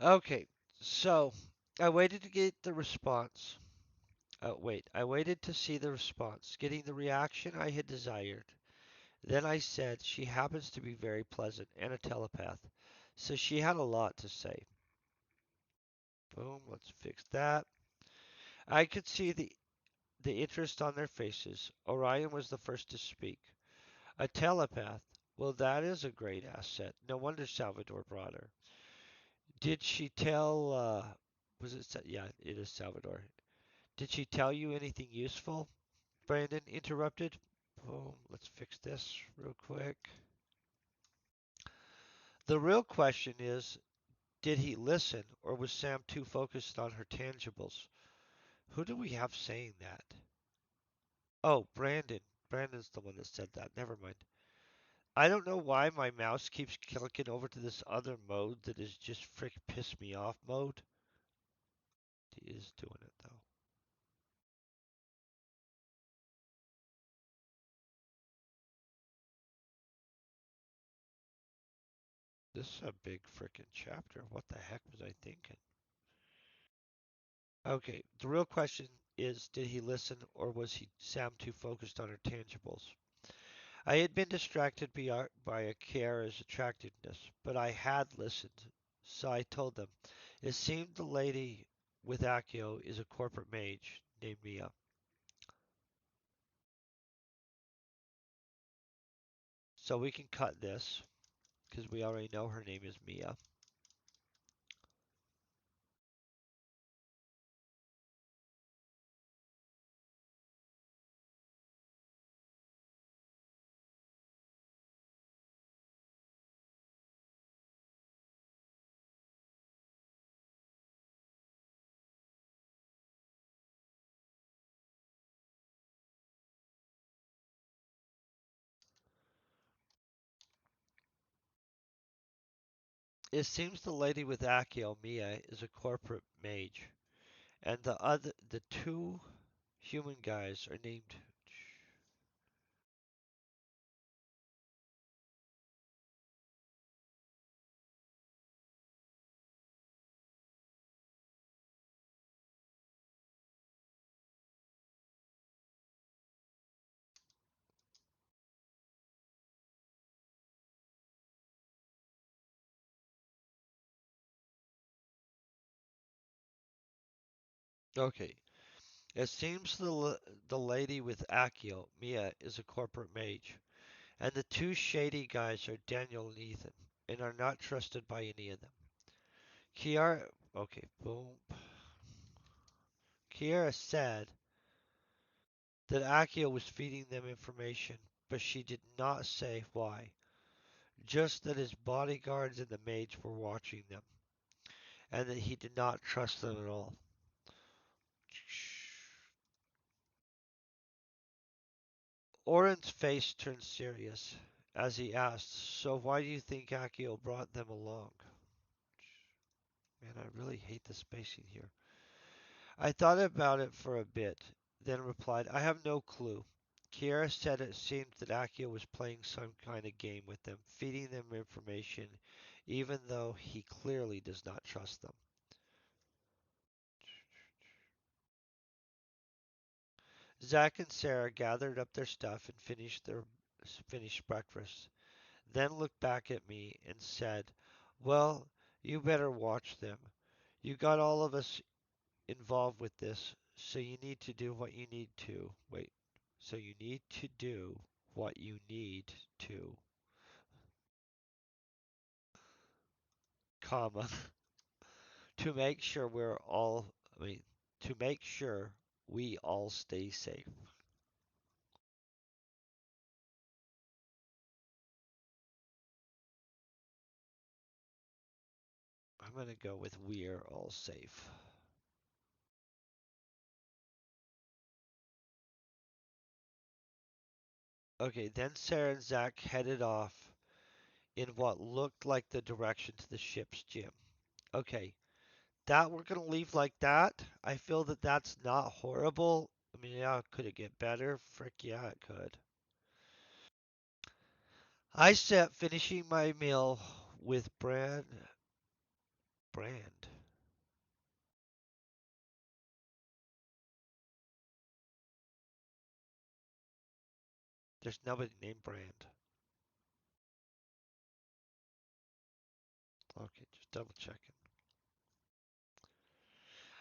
Okay, so I waited to get the response. Wait, I waited to see the response, getting the reaction I had desired. Then I said she happens to be very pleasant and a telepath, so she had a lot to say. Boom, let's fix that. I could see the interest on their faces. Orion was the first to speak. A telepath. Well, that is a great asset. No wonder Salvador brought her. Did she tell, was it, yeah, it is Salvador. Did she tell you anything useful? Brandon interrupted. Boom, let's fix this real quick. The real question is, did he listen, or was Sam too focused on her tangibles? Who do we have saying that? Oh, Brandon. Brandon's the one that said that. Never mind. I don't know why my mouse keeps clicking over to this other mode that is just frick piss me off mode. He is doing it though. This is a big frickin' chapter. What the heck was I thinking? Okay, the real question is, did he listen or was he Sam too focused on her tangibles? I had been distracted by Kiara's attractiveness, but I had listened, so I told them. It seemed the lady with Accio is a corporate mage named Mia. So we can cut this, because we already know her name is Mia. It seems the lady with Accio, Mia, is a corporate mage, and the two human guys are named. Okay, it seems the lady with Accio, Mia, is a corporate mage, and the two shady guys are Daniel and Ethan, and are not trusted by any of them. Kiara, okay, boom. Kiara said that Accio was feeding them information, but she did not say why. Just that his bodyguards and the maids were watching them, and that he did not trust them at all. Oren's face turned serious as he asked, "So why do you think Accio brought them along?" Man, I really hate the spacing here. I thought about it for a bit, then replied, "I have no clue." Kiera said it seemed that Accio was playing some kind of game with them, feeding them information, even though he clearly does not trust them. Zach and Sarah gathered up their stuff and finished breakfast, then looked back at me and said, "Well, you better watch them. You got all of us involved with this, so you need to do what you need to. Wait. So you need to do what you need to, comma, to make sure to make sure we all stay safe." I'm going to go with "we're all safe." Okay, then Sarah and Zach headed off in what looked like the direction to the ship's gym. Okay, that we're gonna leave like that. I feel that that's not horrible. I mean, yeah, could it get better? Frick yeah, it could. I sat finishing my meal with Brand. There's nobody named Brand. Okay, just double checking.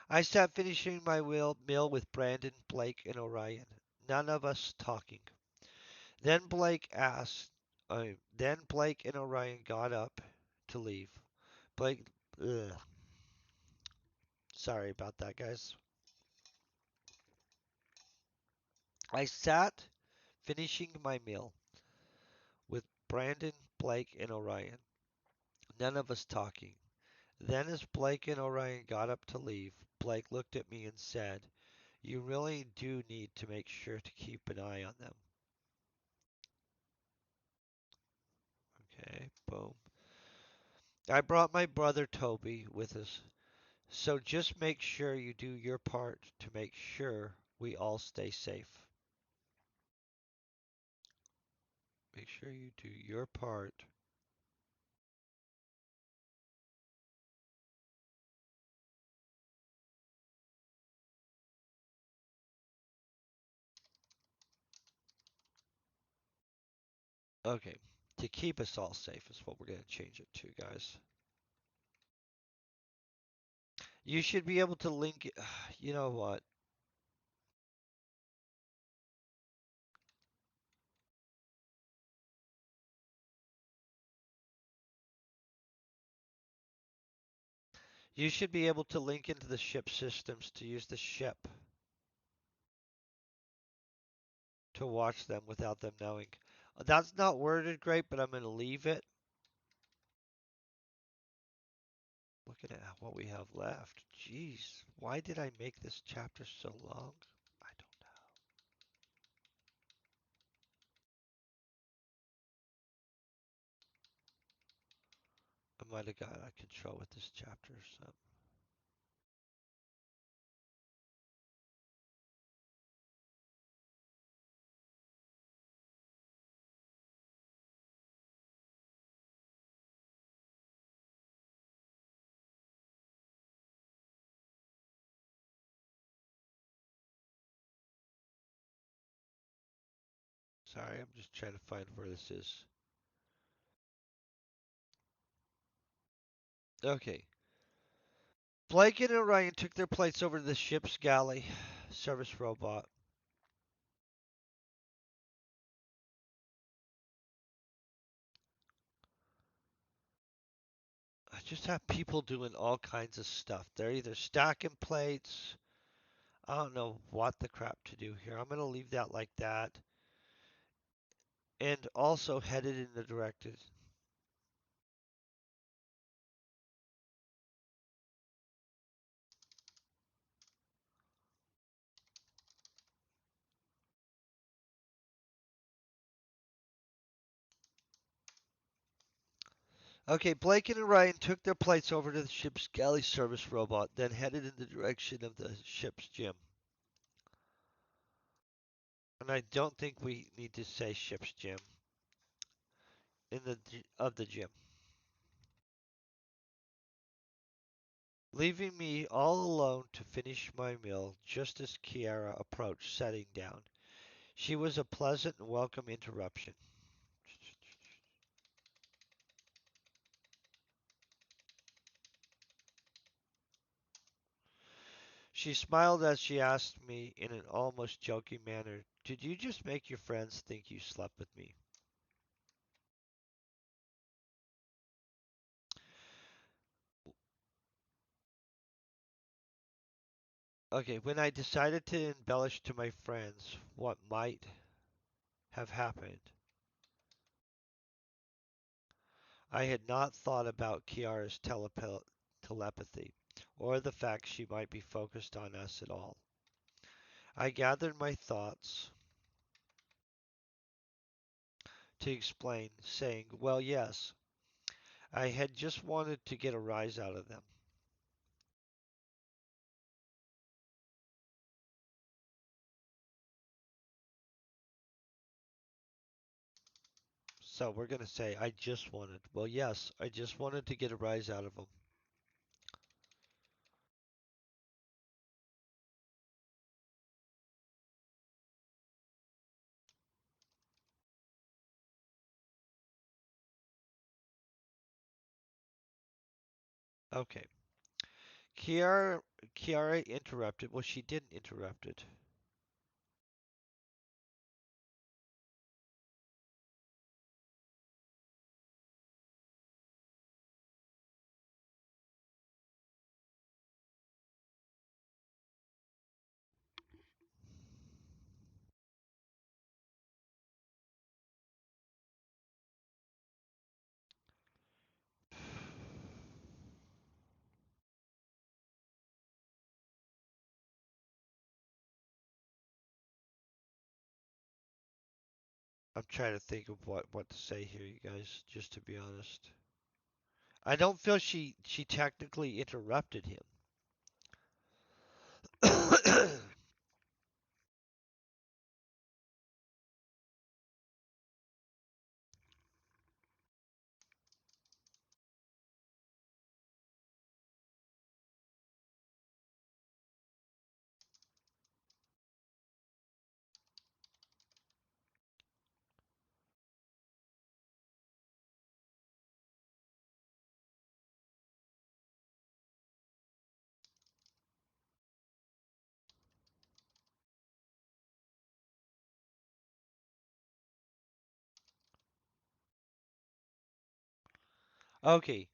I sat finishing my meal with Brandon, Blake, and Orion. None of us talking. Then Blake and Orion got up to leave. Blake, ugh, sorry about that, guys. I sat finishing my meal with Brandon, Blake, and Orion. None of us talking. Then, as Blake and Orion got up to leave, Blake looked at me and said, "You really do need to make sure to keep an eye on them." Okay, boom. I brought my brother Toby with us, so just make sure you do your part to make sure we all stay safe. Make sure you do your part Okay. To keep us all safe is what we're going to change it to, guys. You should be able to link it. You know what? You should be able to link into the ship systems to use the ship to watch them without them knowing. That's not worded great, but I'm going to leave it. Looking at what we have left. Jeez, why did I make this chapter so long? I don't know. I might have got out of control with this chapter. So, sorry, I'm just trying to find where this is. Okay. Blake and Orion took their plates over to the ship's galley service robot. I just have people doing all kinds of stuff. They're either stacking plates. I don't know what the crap to do here. I'm going to leave that like that. And also headed in the directed. Okay, Blake and Orion took their plates over to the ship's galley service robot, then headed in the direction of the ship's gym. And I don't think we need to say ship's gym in the gym. Leaving me all alone to finish my meal just as Chiara approached setting down. She was a pleasant and welcome interruption. She smiled as she asked me in an almost joking manner, "Did you just make your friends think you slept with me?" Okay, when I decided to embellish to my friends what might have happened, I had not thought about Kiara's telepathy or the fact she might be focused on us at all. I gathered my thoughts to explain, saying, "Well, yes, I had just wanted to get a rise out of them." So we're going to say, "I just wanted." Well, yes, I just wanted to get a rise out of them. Okay. Kiara, Kiara interrupted. Well, she didn't interrupt it. I'm trying to think of what to say here, you guys, just to be honest. I don't feel she technically interrupted him. Okay.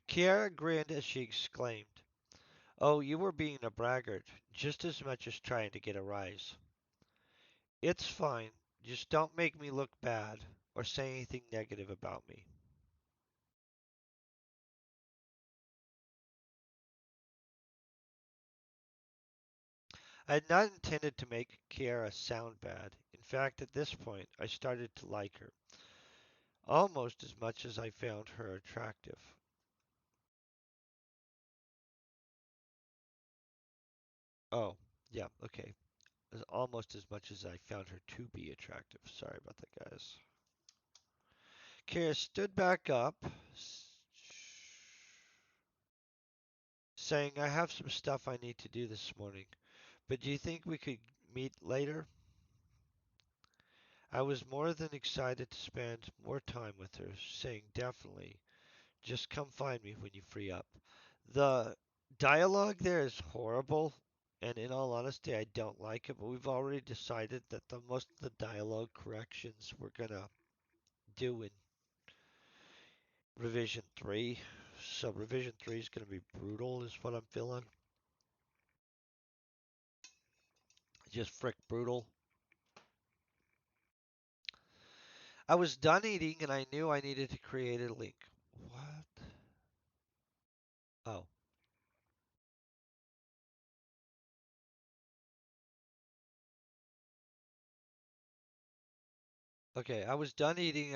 Kiara grinned as she exclaimed, "Oh, you were being a braggart, just as much as trying to get a rise." "It's fine. Just don't make me look bad or say anything negative about me." I had not intended to make Kiara sound bad. In fact, at this point, I started to like her almost as much as I found her attractive. Oh, yeah, okay. Almost as much as I found her to be attractive. Sorry about that, guys. Kara stood back up, saying, "I have some stuff I need to do this morning, but do you think we could meet later?" I was more than excited to spend more time with her, saying, "Definitely. Just come find me when you free up." The dialogue there is horrible, and in all honesty, I don't like it, but we've already decided that the most of the dialogue corrections we're gonna do in revision 3. So revision 3 is gonna be brutal, is what I'm feeling. Just frick brutal. I was done eating and I knew I needed to create a link. What? Oh, okay. I was done eating.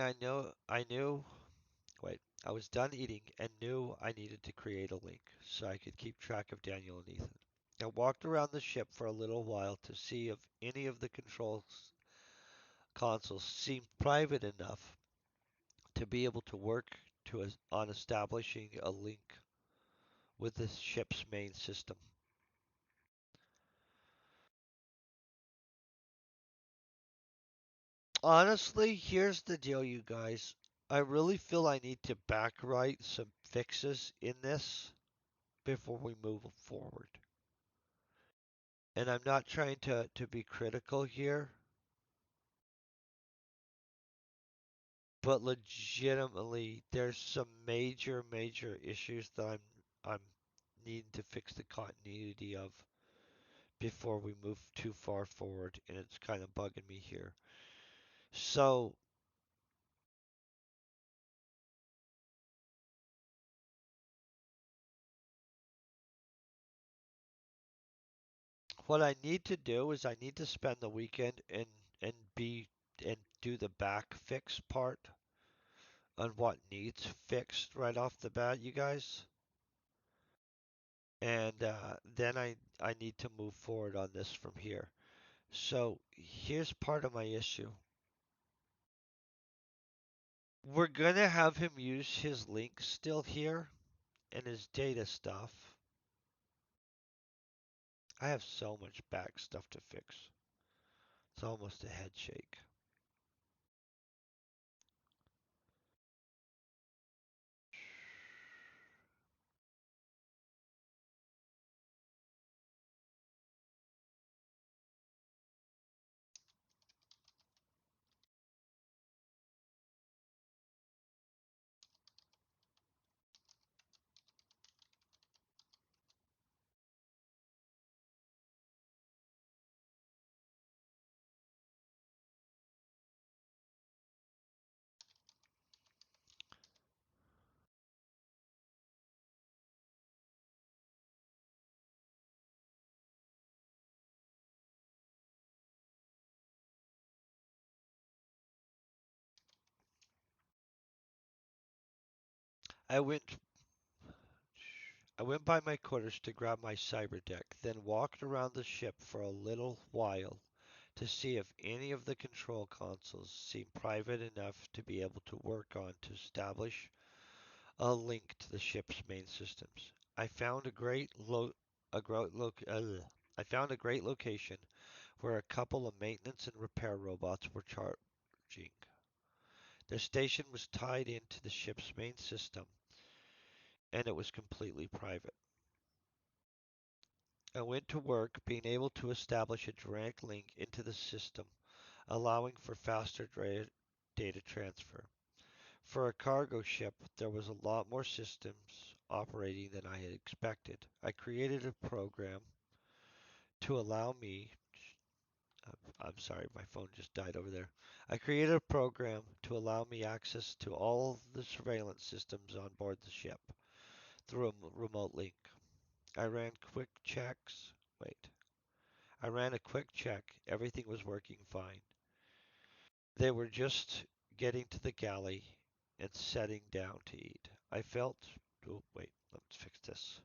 Wait. I was done eating and knew I needed to create a link so I could keep track of Daniel and Ethan. I walked around the ship for a little while to see if any of the consoles seemed private enough to be able to work on establishing a link with the ship's main system. Honestly, here's the deal, you guys. I really feel I need to backwrite some fixes in this before we move forward. And I'm not trying to be critical here, but legitimately, there's some major issues that I'm needing to fix the continuity of before we move too far forward, and it's kind of bugging me here. So, what I need to do is I need to spend the weekend and be and do the back fix part on what needs fixed right off the bat, you guys. And then I need to move forward on this from here. So here's part of my issue. We're gonna have him use his links still here and his data stuff. I have so much back stuff to fix. It's almost a head shake. I went I went by my quarters to grab my cyber deck, then walked around the ship for a little while to see if any of the control consoles seemed private enough to be able to work on to establish a link to the ship's main systems. A great I found a great location where a couple of maintenance and repair robots were charging. Their station was tied into the ship's main system, and it was completely private. I went to work being able to establish a direct link into the system, allowing for faster data transfer. For a cargo ship, there was a lot more systems operating than I had expected. I created a program to allow me. I'm sorry, my phone just died over there. I created a program to allow me access to all the surveillance systems on board the ship through a remote link. I ran quick checks. Wait. I ran a quick check. Everything was working fine. They were just getting to the galley and setting down to eat. I felt. Oh, wait, let's fix this.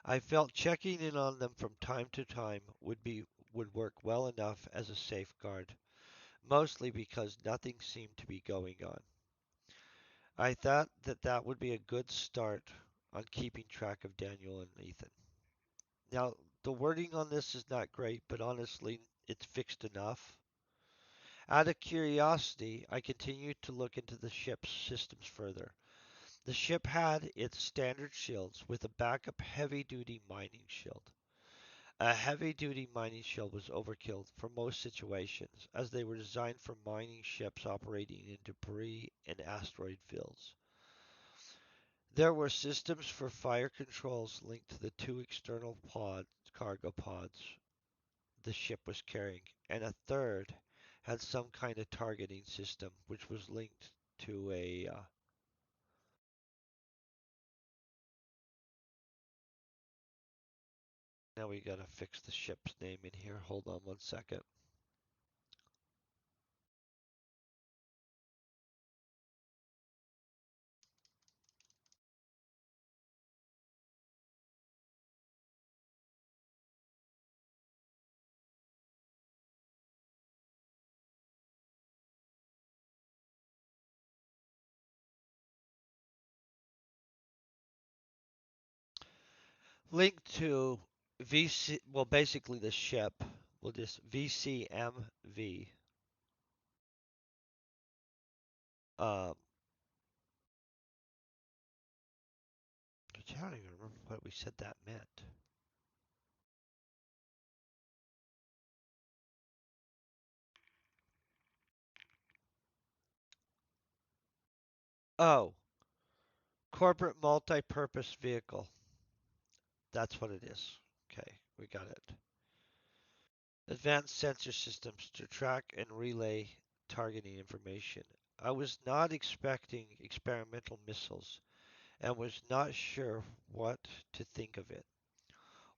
I felt checking in on them from time to time would work well enough as a safeguard, mostly because nothing seemed to be going on. I thought that that would be a good start on keeping track of Daniel and Ethan. Now, the wording on this is not great, but honestly, it's fixed enough. Out of curiosity, I continued to look into the ship's systems further. The ship had its standard shields with a backup heavy duty mining shield. A heavy duty mining shield was overkill for most situations, as they were designed for mining ships operating in debris and asteroid fields. There were systems for fire controls linked to the two external cargo pods the ship was carrying, and a third had some kind of targeting system which was linked to a. Now we gotta fix the ship's name in here. Hold on one second. Linked to VC, well, basically the ship. We'll just VCMV. Um, which I don't even remember what we said that meant. Oh, corporate multi-purpose vehicle. That's what it is. Okay, we got it. Advanced sensor systems to track and relay targeting information. I was not expecting experimental missiles and was not sure what to think of it,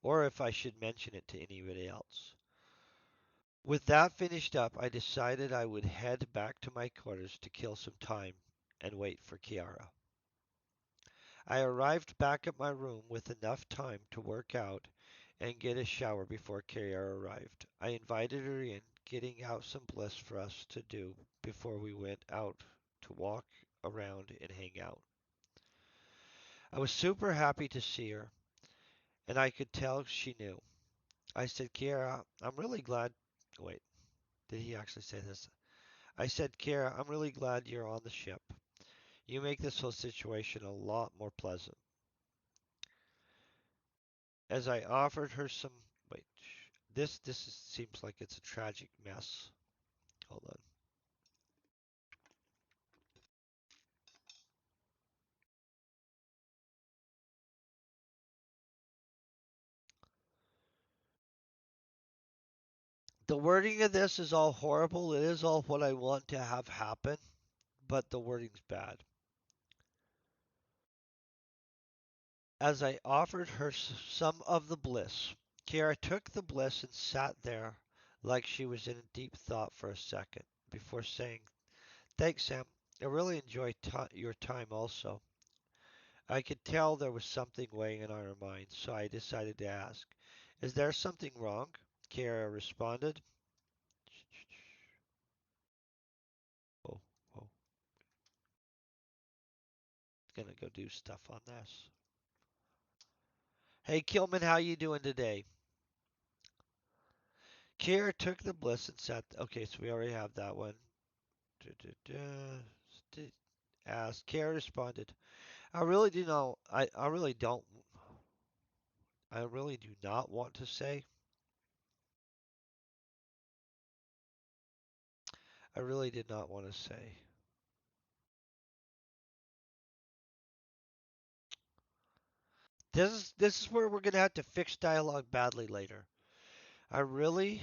or if I should mention it to anybody else. With that finished up, I decided I would head back to my quarters to kill some time and wait for Chiara. I arrived back at my room with enough time to work out and get a shower before Chiara arrived. I invited her in, getting out some bliss for us to do before we went out to walk around and hang out. I was super happy to see her, and I could tell she knew. I said, Chiara, I'm really glad. Wait, did he actually say this? I said, Chiara, I'm really glad you're on the ship. You make this whole situation a lot more pleasant. As I offered her some. Wait, seems like it's a tragic mess. Hold on. The wording of this is all horrible. It is all what I want to have happen, but the wording's bad. As I offered her some of the bliss, Kiara took the bliss and sat there like she was in deep thought for a second before saying, Thanks, Sam. I really enjoyed your time also. I could tell there was something weighing on her mind, so I decided to ask, Is there something wrong? Kiara responded. Oh, oh, gonna go do stuff on this. Hey, Kilman, how you doing today? Kiara took the bliss and sat. Okay, so we already have that one. Asked. Kiara responded, I really do know. I really don't. I really do not want to say. I really did not want to say. This is where we're gonna have to fix dialogue badly later. I really.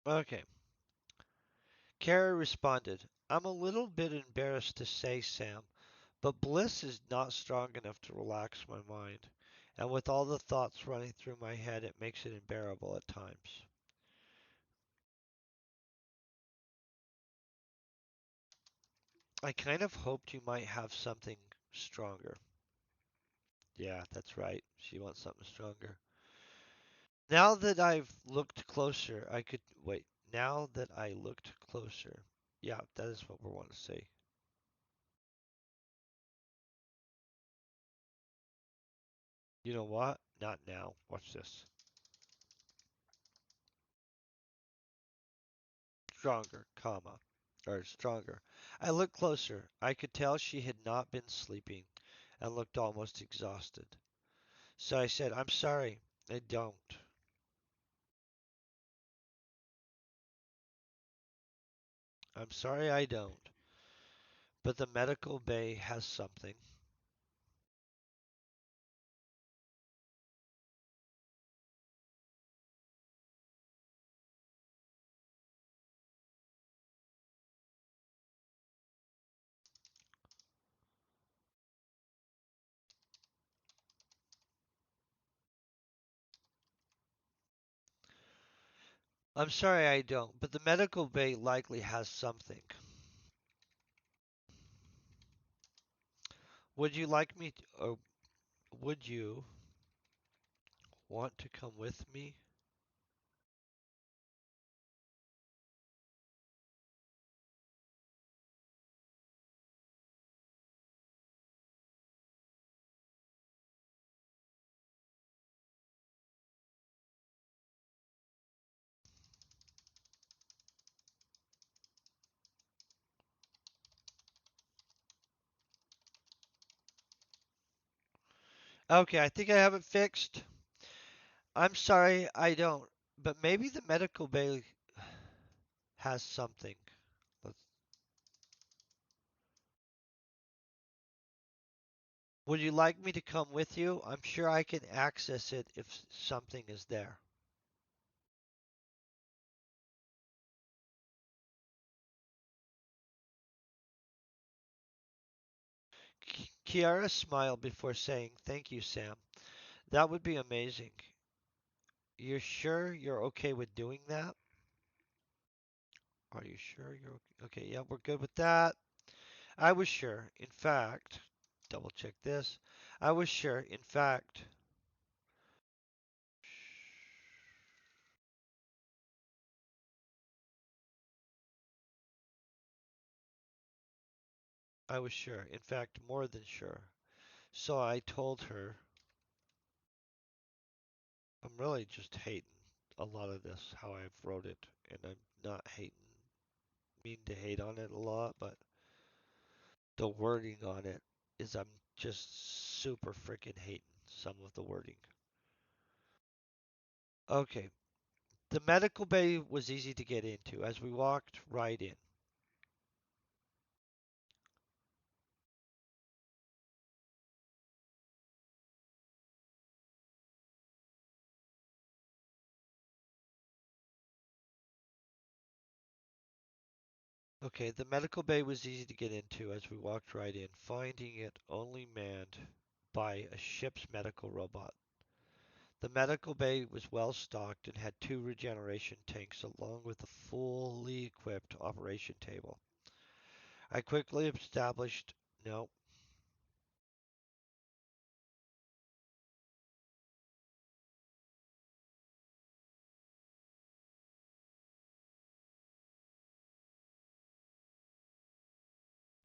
Okay. Carrie responded, I'm a little bit embarrassed to say, Sam, but bliss is not strong enough to relax my mind. And with all the thoughts running through my head, it makes it unbearable at times. I kind of hoped you might have something stronger. Yeah, that's right. She wants something stronger. Now that I've looked closer, I could wait. Now that I looked closer. Yeah, that is what we want to say. You know what? Not now. Watch this. Stronger, comma, or stronger. I looked closer. I could tell she had not been sleeping and looked almost exhausted. So I said, I'm sorry, I don't. I'm sorry I don't. But the medical bay has something. I'm sorry I don't, but the medical bay likely has something. Would you like me to, or would you want to come with me? Okay, I think I have it fixed. I'm sorry I don't, but maybe the medical bay has something. Let's, would you like me to come with you? I'm sure I can access it if something is there. Kiara smiled before saying, Thank you, Sam. That would be amazing. You're sure you're okay with doing that? Are you sure you're okay? Okay, yeah, we're good with that. I was sure. In fact, double check this. I was sure. In fact, I was sure. In fact, more than sure. So I told her, I'm really just hating a lot of this, how I've wrote it, and I'm not hating, mean to hate on it a lot, but the wording on it is I'm just super freaking hating some of the wording. Okay, the medical bay was easy to get into as we walked right in. Okay, the medical bay was easy to get into as we walked right in, finding it only manned by a ship's medical robot. The medical bay was well stocked and had two regeneration tanks along with a fully equipped operation table. I quickly established no,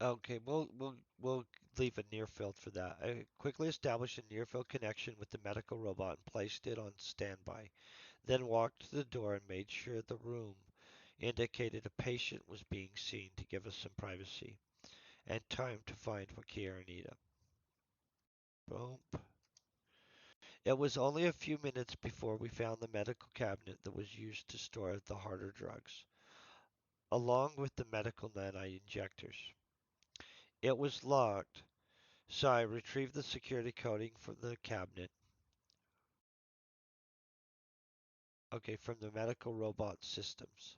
Okay, we'll leave a near field for that. I quickly established a near field connection with the medical robot and placed it on standby. Then walked to the door and made sure the room indicated a patient was being seen to give us some privacy and time to find what Kiara needed. Boom. It was only a few minutes before we found the medical cabinet that was used to store the harder drugs, along with the medical nanite injectors. It was locked, so I retrieved the security coding from the cabinet, okay, from the medical robot systems.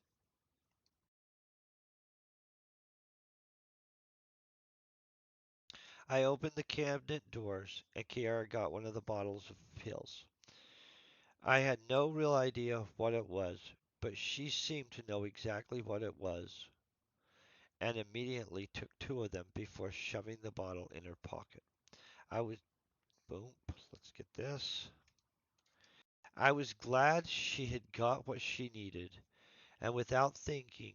I opened the cabinet doors, and Kiara got one of the bottles of pills. I had no real idea what it was, but she seemed to know exactly what it was and immediately took two of them before shoving the bottle in her pocket. I was, boom, let's get this. I was glad she had got what she needed, and without thinking,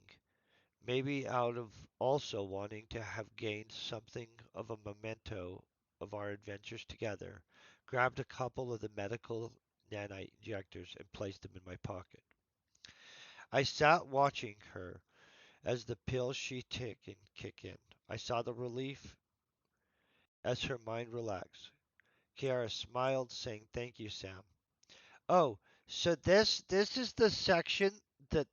maybe out of also wanting to have gained something of a memento of our adventures together, grabbed a couple of the medical nanite injectors and placed them in my pocket. I sat watching her as the pills she taken kick in. I saw the relief as her mind relaxed. Kiara smiled, saying, "Thank you, Sam." Oh, so this is the section that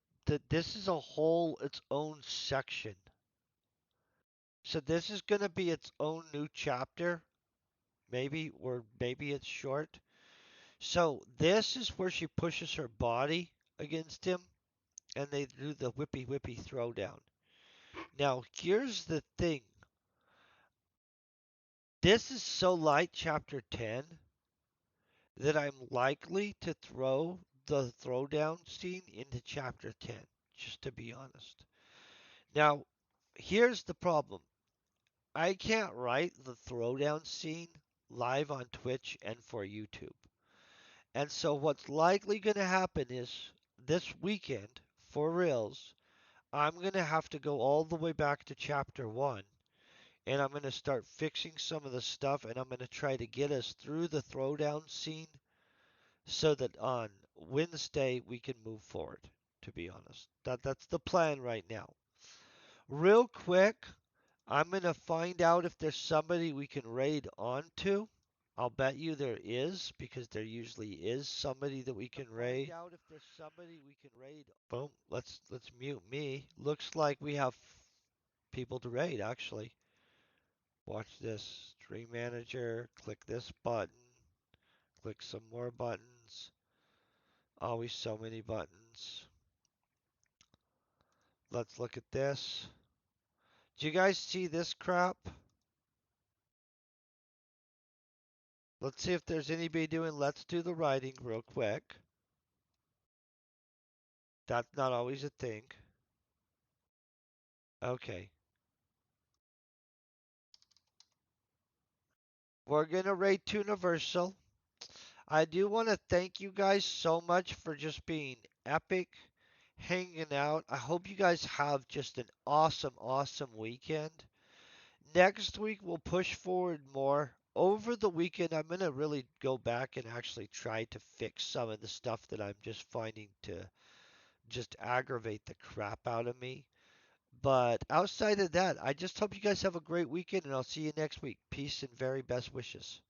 this is a whole its own section. So this is going to be its own new chapter, maybe, or maybe it's short. So this is where she pushes her body against him, and they do the whippy whippy throwdown. Now here's the thing. This is so light, chapter 10, that I'm likely to throw the throwdown scene into chapter 10, just to be honest. Now, here's the problem. I can't write the throwdown scene live on Twitch and for YouTube. And so what's likely going to happen is this weekend, for reals, I'm going to have to go all the way back to chapter 1 and I'm going to start fixing some of the stuff and I'm going to try to get us through the throwdown scene so that on Wednesday we can move forward, to be honest. That's the plan right now. Real quick, I'm going to find out if there's somebody we can raid onto. I'll bet you there is because there usually is somebody that we can raid. Find out if there's somebody we can raid. Boom. Let's mute me. Looks like we have people to raid actually. Watch this. Stream manager. Click this button. Click some more buttons. Always so many buttons. Let's look at this. Do you guys see this crap? Let's see if there's anybody doing let's do the writing real quick. That's not always a thing. Okay. We're going to rate Universal. I do want to thank you guys so much for just being epic, hanging out. I hope you guys have just an awesome, awesome weekend. Next week, we'll push forward more. Over the weekend, I'm going to really go back and actually try to fix some of the stuff that I'm just finding to just aggravate the crap out of me. But outside of that, I just hope you guys have a great weekend and I'll see you next week. Peace and very best wishes.